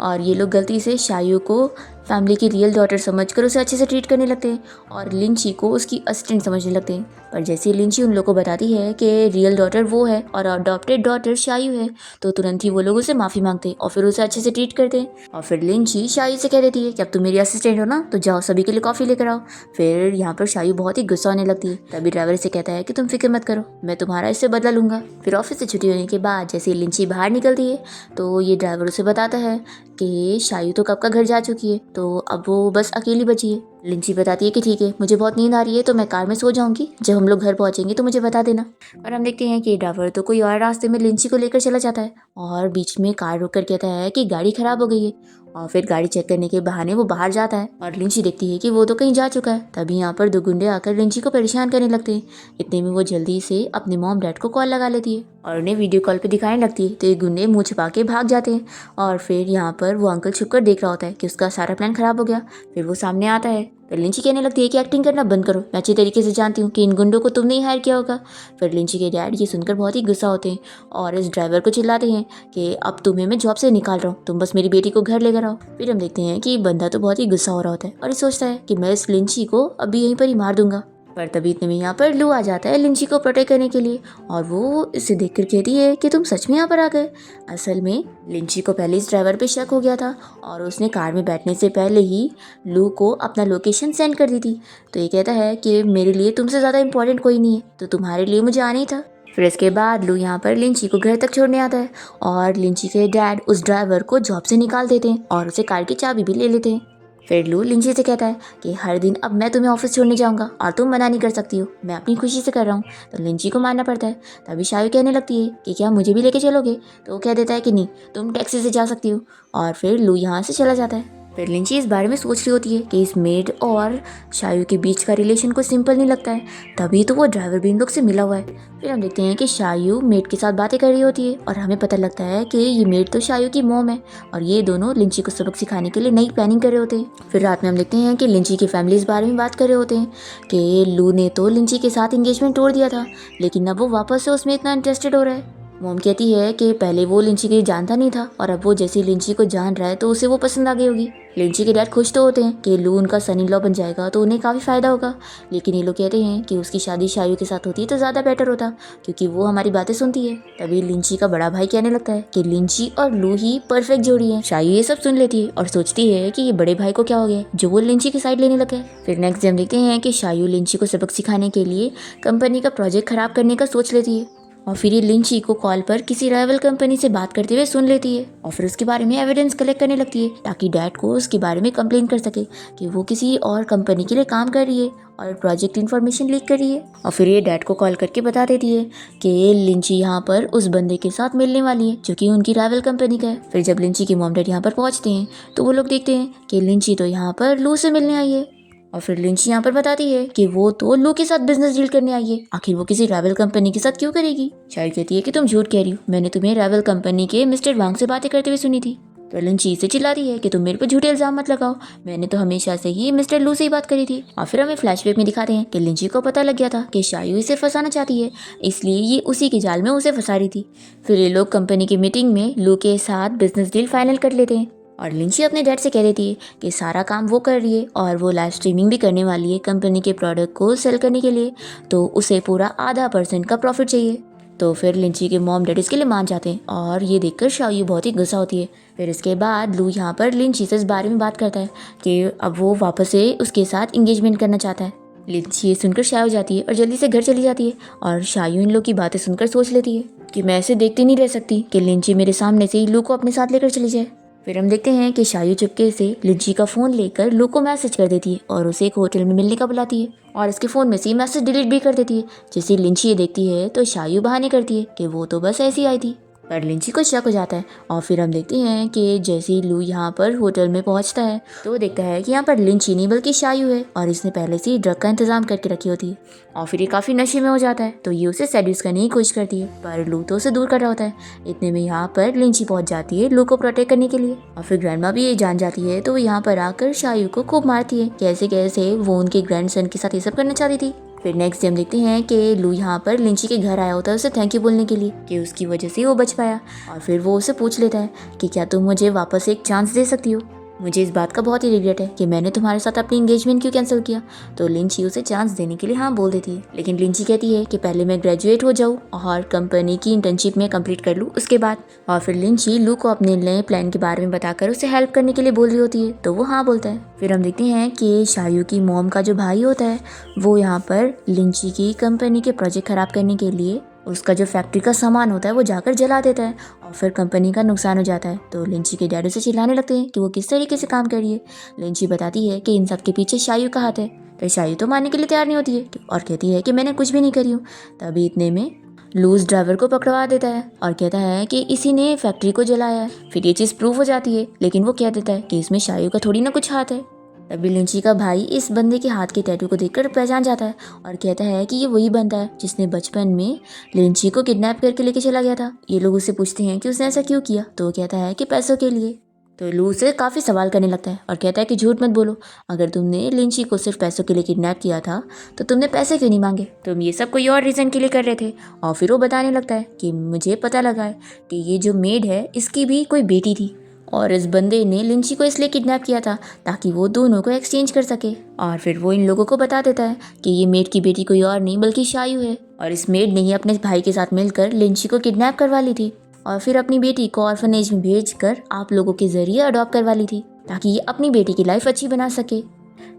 और ये लोग गलती से शायू को फैमिली की रियल डॉटर समझकर उसे अच्छे से ट्रीट करने लगते हैं और लिंची को उसकी असिस्टेंट समझने लगते हैं। पर जैसे लिंची उन लोग को बताती है कि रियल डॉटर वो है और अडॉप्टेड डॉटर शायू है तो तुरंत ही वो लोग उसे माफ़ी मांगते हैं और फिर उसे अच्छे से ट्रीट करते हैं। और फिर लिंची शायू से कह देती है कि अब तुम मेरी असिस्टेंट हो ना तो जाओ सभी के लिए कॉफ़ी लेकर आओ। फिर यहाँ पर शायू बहुत ही गुस्सा होने लगती है। तभी ड्राइवर से कहता है कि तुम फिक्र मत करो, मैं तुम्हारा इससे बदला लूँगा। फिर ऑफिस से छुट्टी होने के बाद जैसे लिंची बाहर निकलती है तो ये ड्राइवर उसे बताता है कि शायू तो कब का घर जा चुकी है तो अब वो बस अकेली बची है। लिंची बताती है कि ठीक है, मुझे बहुत नींद आ रही है तो मैं कार में सो जाऊंगी, जब हम लोग घर पहुंचेंगे तो मुझे बता देना। और हम देखते हैं कि ड्राइवर तो कोई और रास्ते में लिंची को लेकर चला जाता है और बीच में कार रोक कर कहता है कि गाड़ी खराब हो गई है और फिर गाड़ी चेक करने के बहाने वो बाहर जाता है और लिंची देखती है कि वो तो कहीं जा चुका है। तभी यहाँ पर दो गुंडे आकर लिंची को परेशान करने लगते हैं। इतने में वो जल्दी से अपने मॉम डैड को कॉल लगा लेती है और उन्हें वीडियो कॉल पे दिखाने लगती है। तो ये गुंडे मुँह छुपा के भाग जाते हैं और फिर यहाँ पर वो अंकल छुप कर देख रहा होता है कि उसका सारा प्लान खराब हो गया। फिर वो सामने आता है तो लिंची कहने लगती है कि एक्टिंग करना बंद करो, मैं अच्छी तरीके से जानती हूँ कि इन गुंडों को तुमने ही हायर किया होगा। फिर लिंची के डैड ये सुनकर बहुत ही गुस्सा होते हैं और इस ड्राइवर को चिल्लाते हैं कि अब तुम्हें मैं जॉब से निकाल रहा हूँ, तुम बस मेरी बेटी को घर लेकर आओ। फिर हम देखते हैं कि बंदा तो बहुत ही गुस्सा हो रहा होता है और ये सोचता है कि मैं इस लिंची को अभी यहीं पर ही मार दूंगा। पर तभी इतने में यहाँ पर लू आ जाता है लिंची को प्रोटेक्ट करने के लिए और वो इसे देखकर कहती है कि तुम सच में यहाँ पर आ गए। असल में लिंची को पहले इस ड्राइवर पे शक हो गया था और उसने कार में बैठने से पहले ही लू को अपना लोकेशन सेंड कर दी थी। तो ये कहता है कि मेरे लिए तुमसे ज़्यादा इंपॉर्टेंट कोई नहीं है तो तुम्हारे लिए मुझे आना ही था। फिर इसके बाद लू यहाँ पर लिंची को घर तक छोड़ने आता है और लिंची के डैड उस ड्राइवर को जॉब से निकाल देते हैं और उसे कार की चाबी भी ले लेते हैं। फिर लू लिंची से कहता है कि हर दिन अब मैं तुम्हें ऑफिस छोड़ने जाऊंगा और तुम मना नहीं कर सकती हो, मैं अपनी खुशी से कर रहा हूँ। तो लिंची को मानना पड़ता है। तभी शायू कहने लगती है कि क्या मुझे भी लेके चलोगे। तो वो कह देता है कि नहीं, तुम टैक्सी से जा सकती हो और फिर लू यहाँ से चला जाता है। फिर लिंची इस बारे में सोच रही होती है कि इस मेड और शायू के बीच का रिलेशन कुछ सिंपल नहीं लगता है, तभी तो वो ड्राइवर भी इन लोग से मिला हुआ है। फिर हम देखते हैं कि शायू मेड के साथ बातें कर रही होती है और हमें पता लगता है कि ये मेड तो शायू की मॉम है और ये दोनों लिंची को सबक सिखाने के लिए नई प्लानिंग कर रहे होते हैं। फिर रात में हम देखते हैं कि लिंची की फैमिली इस बारे में बात कर रहे होते हैं कि लू ने तो लिंची के साथ एंगेजमेंट तोड़ दिया था, लेकिन अब वो वापस से उसमें इतना इंटरेस्टेड हो रहा है। मॉम कहती है कि पहले वो लिंची को जानता नहीं था और अब वो जैसे लिंची को जान रहा है तो उसे वो पसंद आ गई होगी। लिंची के डैड खुश तो होते हैं कि लू उनका सन इन लॉ बन जाएगा तो उन्हें काफ़ी फ़ायदा होगा, लेकिन ये लोग कहते हैं कि उसकी शादी शायू के साथ होती तो ज़्यादा बेटर होता क्योंकि वो हमारी बातें सुनती है। तभी लिंची का बड़ा भाई कहने लगता है कि लिंची और लू ही परफेक्ट जोड़ी है। शायू ये सब सुन लेती है और सोचती है कि ये बड़े भाई को क्या हो गया जो वो लिंची की साइड लेने लगे। फिर नेक्स्ट डे हम देखते हैं कि शायू लिंची को सबक सिखाने के लिए कंपनी का प्रोजेक्ट खराब करने का सोच लेती है और फिर ये लिंची को कॉल पर किसी राइवल कंपनी से बात करते हुए सुन लेती है और फिर उसके बारे में एविडेंस कलेक्ट करने लगती है ताकि डैड को उसके बारे में कंप्लेन कर सके कि वो किसी और कंपनी के लिए काम कर रही है और प्रोजेक्ट इन्फॉर्मेशन लीक कर रही है। और फिर ये डैड को कॉल करके बता देती है कि लिंची यहाँ पर उस बंदे के साथ मिलने वाली है जो कि उनकी राइवल कंपनी का है। फिर जब लिंची के मॉम डैड यहाँ पर पहुँचते हैं तो वो लोग देखते हैं कि लिंची तो यहाँ पर लू से मिलने आई है और फिर लिंची यहाँ पर बताती है कि वो तो लू के साथ बिजनेस डील करने आई है, आखिर वो किसी राइवल कंपनी के साथ क्यों करेगी। शायद कहती है कि तुम झूठ कह रही हो, मैंने तुम्हें राइवल कंपनी के मिस्टर वांग से बातें करते हुए सुनी थी। तो लिंची से चिल्लाती है कि तुम मेरे पर झूठे इल्जाम मत लगाओ, मैंने तो हमेशा से ही मिस्टर लू से ही बात करी थी। और फिर हमें फ्लैशबैक में दिखाते हैं कि लिंची को पता लग गया था कि शायू इसे फंसाना चाहती है, इसलिए ये उसी के जाल में उसे फंसा रही थी। फिर ये लोग कंपनी की मीटिंग में लू के साथ बिजनेस डील फाइनल कर लेते हैं और लिंची अपने डैड से कह देती है कि सारा काम वो कर रही है और वो लाइव स्ट्रीमिंग भी करने वाली है कंपनी के प्रोडक्ट को सेल करने के लिए, तो उसे पूरा ½ का प्रॉफिट चाहिए। तो फिर लिंची के मॉम डैड इसके लिए मान जाते हैं और ये देखकर शायू बहुत ही गुस्सा होती है। फिर इसके बाद लू यहाँ पर लिंची से इस बारे में बात करता है कि अब वो वापस से उसके साथ इंगेजमेंट करना चाहता है। लिंची ये सुनकर शाय हो जाती है और जल्दी से घर चली जाती है और शायू इन लोग की बातें सुनकर सोच लेती है कि मैं ऐसे देखते नहीं रह सकती कि लिंची मेरे सामने से ही लू को अपने साथ लेकर चली जाए। फिर हम देखते हैं कि शायू चुपके से लिंची का फ़ोन लेकर लू को मैसेज कर देती है और उसे एक होटल में मिलने का बुलाती है और इसके फ़ोन में से मैसेज डिलीट भी कर देती है। जैसे लिंची ये देखती है तो शायू बहाने करती है कि वो तो बस ऐसी आई थी, पर लिंची को शक हो जाता है। और फिर हम देखते हैं कि जैसे ही लू यहाँ पर होटल में पहुँचता है तो देखता है कि यहाँ पर लिंची नहीं बल्कि शायू है और इसने पहले से ही ड्रग का इंतजाम करके रखी होती है। और फिर ये काफ़ी नशे में हो जाता है तो ये उसे सेड्यूस करने की कोशिश करती है, पर लू तो उसे दूर कर रहा होता है। इतने में यहाँ पर लिंची पहुँच जाती है लू को प्रोटेक्ट करने के लिए और फिर ग्रैंडमा भी ये जान जाती है तो वो यहाँ पर आकर शायू को खूब मारती है, कैसे कैसे वो उनके ग्रैंडसन के साथ ये सब करना चाहती थी। फिर नेक्स्ट डे हम देखते हैं कि लू यहाँ पर लिंची के घर आया होता है उसे थैंक यू बोलने के लिए कि उसकी वजह से वो बच पाया। और फिर वो उसे पूछ लेता है कि क्या तुम मुझे वापस एक चांस दे सकती हो, मुझे इस बात का बहुत ही रिग्रेट है कि मैंने तुम्हारे साथ अपनी एंगेजमेंट क्यों कैंसिल किया। तो लिंची उसे चांस देने के लिए हाँ बोल देती है, लेकिन लिंची कहती है कि पहले मैं ग्रेजुएट हो जाऊँ और कंपनी की इंटर्नशिप में कंप्लीट कर लूँ उसके बाद। और फिर लिंची लू को अपने नए प्लान के बारे में बताकर उसे हेल्प करने के लिए बोल रही होती है तो वो हाँ बोलता है। फिर हम देखते हैं कि शायू की मॉम का जो भाई होता है वो यहाँ पर लिंची की कंपनी के प्रोजेक्ट खराब करने के लिए उसका जो फैक्ट्री का सामान होता है वो जाकर जला देता है और फिर कंपनी का नुकसान हो जाता है। तो लिंची के डैडी से चिल्लाने लगते हैं कि वो किस तरीके से काम कर रही है। लिंची बताती है कि इन सब के पीछे शायू का हाथ है, तो शायू तो मानने के लिए तैयार नहीं होती है और कहती है कि मैंने कुछ भी नहीं करी हूँ। तभी इतने में लूज ड्राइवर को पकड़वा देता है और कहता है कि इसी ने फैक्ट्री को जलाया है। फिर ये चीज़ प्रूव हो जाती है, लेकिन वो कह देता है कि इसमें शायू का थोड़ी ना कुछ हाथ है। तभी लिंची का भाई इस बंदे के हाथ के टैटू को देखकर पहचान जाता है और कहता है कि ये वही बंदा है जिसने बचपन में लिंची को किडनैप करके लेके चला गया था। ये लोग उससे पूछते हैं कि उसने ऐसा क्यों किया, तो वो कहता है कि पैसों के लिए। तो लू उसे काफ़ी सवाल करने लगता है और कहता है कि झूठ मत बोलो, अगर तुमने लिंची को सिर्फ पैसों के लिए किडनैप किया था तो तुमने पैसे क्यों नहीं मांगे, तुम ये सब कोई और रीज़न के लिए कर रहे थे। और फिर वो बताने लगता है कि मुझे पता लगा है कि ये जो मेड है इसकी भी कोई बेटी थी और इस बंदे ने लिंची को इसलिए किडनैप किया था ताकि वो दोनों को एक्सचेंज कर सके। और फिर वो इन लोगों को बता देता है कि ये मेड की बेटी कोई और नहीं बल्कि शायू है और इस मेड ने ही अपने भाई के साथ मिलकर लिंची को किडनैप करवा ली थी और फिर अपनी बेटी को ऑर्फनेज में भेजकर आप लोगों के जरिए अडॉप्ट करवा ली थी ताकि ये अपनी बेटी की लाइफ अच्छी बना सके।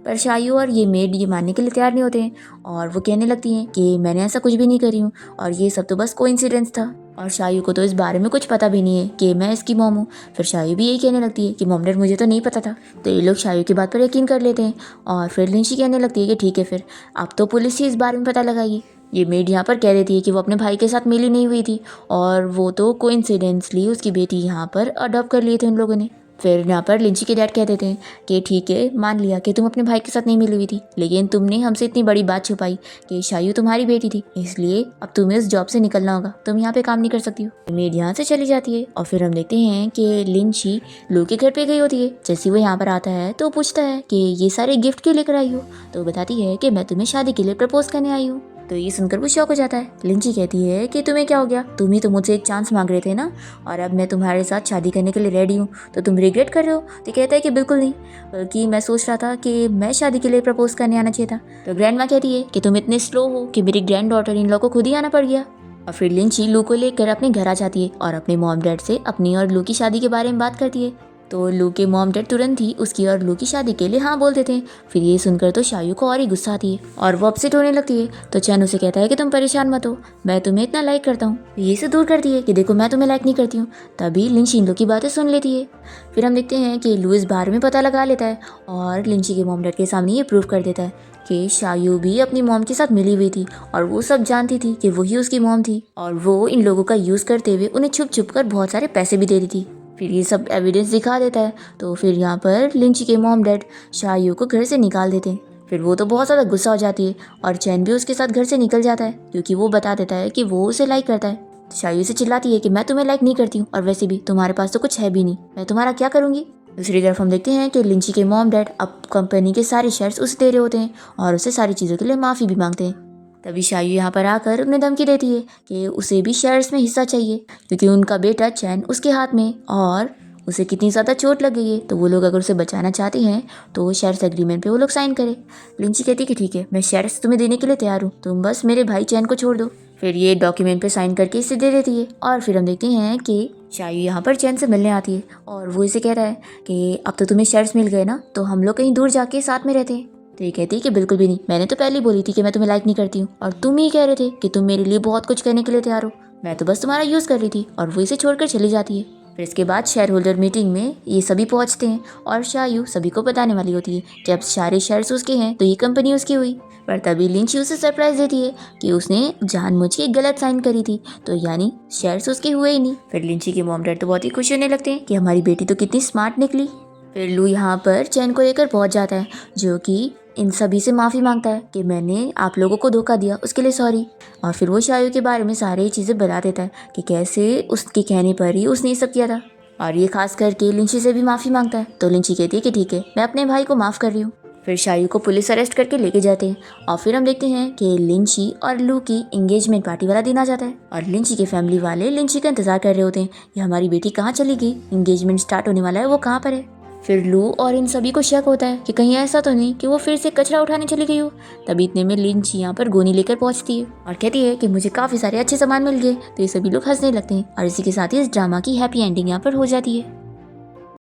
पर शायू और ये मेड ये मानने के लिए तैयार नहीं होते हैं और वो कहने लगती हैं कि मैंने ऐसा कुछ भी नहीं करी हूँ और ये सब तो बस कोइंसिडेंस था। और शायू को तो इस बारे में कुछ पता भी नहीं है कि मैं इसकी मॉम हूँ। फिर शायू भी यही कहने लगती है कि मॉम डैड मुझे तो नहीं पता था। तो ये लोग शायू की बात पर यकीन कर लेते हैं और फिर लिंची कहने लगती है कि ठीक है फिर अब तो पुलिस ही इस बारे में पता लगाएगी। ये मेड यहाँ पर कह देती है कि वो अपने भाई के साथ मिली नहीं हुई थी और वो तो कोइंसिडेंसली उसकी बेटी यहाँ पर अडॉप्ट कर लिए थे उन लोगों ने। फिर यहाँ पर लिंची के डैड कह देते हैं कि ठीक है, मान लिया कि तुम अपने भाई के साथ नहीं मिली हुई थी, लेकिन तुमने हमसे इतनी बड़ी बात छुपाई कि शायू तुम्हारी बेटी थी, इसलिए अब तुम्हें उस जॉब से निकलना होगा, तुम यहाँ पे काम नहीं कर सकती हो। मेड यहाँ से चली जाती है और फिर हम देखते हैं कि लिंची लू के घर पे गई होती है। जैसे वो यहाँ पर आता है तो पूछता है कि ये सारे गिफ्ट क्यों लेकर आई हो, तो बताती है कि मैं तुम्हें शादी के लिए प्रपोज करने आई हूँ। तो ये सुनकर वो शॉक हो जाता है। लिंची कहती है कि तुम्हें क्या हो गया, तुम ही तो मुझसे एक चांस मांग रहे थे ना, और अब मैं तुम्हारे साथ शादी करने के लिए रेडी हूँ, तो तुम रिग्रेट कर रहे हो। तो कहता है कि बिल्कुल नहीं, बल्कि मैं सोच रहा था कि मैं शादी के लिए प्रपोज करने आना चाहिए था। तो ग्रैंड माँ कहती है कि तुम इतने स्लो हो कि मेरी ग्रैंड डॉटर इन लोग को खुद ही आना पड़ गया। और फिर लिंची लू को लेकर अपने घर आ जाती है और अपने मॉम डैड से अपनी और लू की शादी के बारे में बात करती है। तो लू के मॉम डैड तुरंत ही उसकी और लू की शादी के लिए हाँ बोल देते हैं। फिर ये सुनकर तो शायू को और ही गुस्सा आती है और वो अपसेट होने लगती है। तो चैन उसे कहता है कि तुम परेशान मत हो, मैं तुम्हें इतना लाइक करता हूँ। ये से दूर करती है कि देखो मैं तुम्हें लाइक नहीं करती हूँ। तभी लिंची इन लोग की बातें सुन लेती है। फिर हम देखते हैं कि लू इस बारे में पता लगा लेता है और लिंची के मॉम डैड के सामने ये प्रूव कर देता है कि शायू भी अपनी मॉम के साथ मिली हुई थी और वो सब जानती थी कि वही उसकी मॉम थी, और वो इन लोगों का यूज़ करते हुए उन्हें छुप छुप कर बहुत सारे पैसे भी दे रही थी। फिर ये सब एविडेंस दिखा देता है। तो फिर यहाँ पर लिंची के मॉम डैड शायू को घर से निकाल देते हैं। फिर वो तो बहुत ज़्यादा गुस्सा हो जाती है और चैन भी उसके साथ घर से निकल जाता है, क्योंकि वो बता देता है कि वो उसे लाइक करता है। तो शायू से चिल्लाती है कि मैं तुम्हें लाइक नहीं करती हूँ, और वैसे भी तुम्हारे पास तो कुछ है भी नहीं, मैं तुम्हारा क्या करूँगी। दूसरी तरफ हम देखते हैं कि लिंची के मॉम डैड अब कंपनी के सारे शेयर्स उसे दे रहे होते हैं और उसे सारी चीज़ों के लिए माफ़ी भी मांगते हैं। तभी शायू यहाँ पर आकर उन्हें धमकी देती है कि उसे भी शेयर्स में हिस्सा चाहिए, क्योंकि उनका बेटा चैन उसके हाथ में और उसे कितनी ज़्यादा चोट लग गई है। तो वो लोग अगर उसे बचाना चाहते हैं तो शेयर्स एग्रीमेंट पे वो लोग साइन करें। लिंची कहती है कि ठीक है, मैं शेयर्स तुम्हें देने के लिए तैयार हूँ, तुम बस मेरे भाई चैन को छोड़ दो। फिर ये डॉक्यूमेंट पे साइन करके इसे दे देती है। और फिर हम देखते हैं कि शायू यहाँ पर चैन से मिलने आती है और वो इसे कह रहा है कि अब तो तुम्हें शेयर्स मिल गए ना, तो हम लोग कहीं दूर जाके साथ में रहते हैं। तो ये कहती है कि बिल्कुल भी नहीं, मैंने तो पहले ही बोली थी कि मैं तुम्हें लाइक नहीं करती हूँ, और तुम ही कह रहे थे कि तुम मेरे लिए बहुत कुछ करने के लिए तैयार हो, मैं तो बस तुम्हारा यूज़ कर रही थी। और वो इसे छोड़कर चली जाती है। फिर इसके बाद शेयर होल्डर मीटिंग में ये सभी पहुंचते हैं और शायू सभी को बताने वाली होती है कि अब सारे शेयर्स उसके हैं तो ये कंपनी उसकी हुई। पर तभी लिंची उसे सरप्राइज देती है कि उसने जानबूझ के गलत साइन करी थी, तो यानी शेयर्स उसके हुए ही नहीं। फिर लिंची के मॉम डैड तो बहुत ही खुश होने लगते हैं कि हमारी बेटी तो कितनी स्मार्ट निकली। फिर लू यहाँ पर चैन को लेकर पहुँच जाता है, जो कि इन सभी से माफ़ी मांगता है कि मैंने आप लोगों को धोखा दिया, उसके लिए सॉरी। और फिर वो शायू के बारे में सारी चीज़ें बता देता है कि कैसे उसके कहने पर ही उसने ये सब किया था, और ये खास करके लिंची से भी माफ़ी मांगता है। तो लिंची कहती है कि ठीक है, मैं अपने भाई को माफ़ कर रही हूँ। फिर शायू को पुलिस अरेस्ट करके लेके जाते हैं और फिर हम देखते हैं कि लिंची और लू की एंगेजमेंट पार्टी वाला दिन आ जाता है और लिंची के फैमिली वाले लिंची का इंतजार कर रहे होते हैं कि हमारी बेटी कहाँ चली गई, एंगेजमेंट स्टार्ट होने वाला है, वो कहाँ पर है। फिर लू और इन सभी को शक होता है कि कहीं ऐसा तो नहीं कि वो फिर से कचरा उठाने चली गई हो। तभी इतने में लिंची यहाँ पर गोनी लेकर पहुँचती है और कहती है कि मुझे काफ़ी सारे अच्छे सामान मिल गए। तो ये सभी लोग हंसने लगते हैं और इसी के साथ ही इस ड्रामा की हैप्पी एंडिंग यहाँ पर हो जाती है।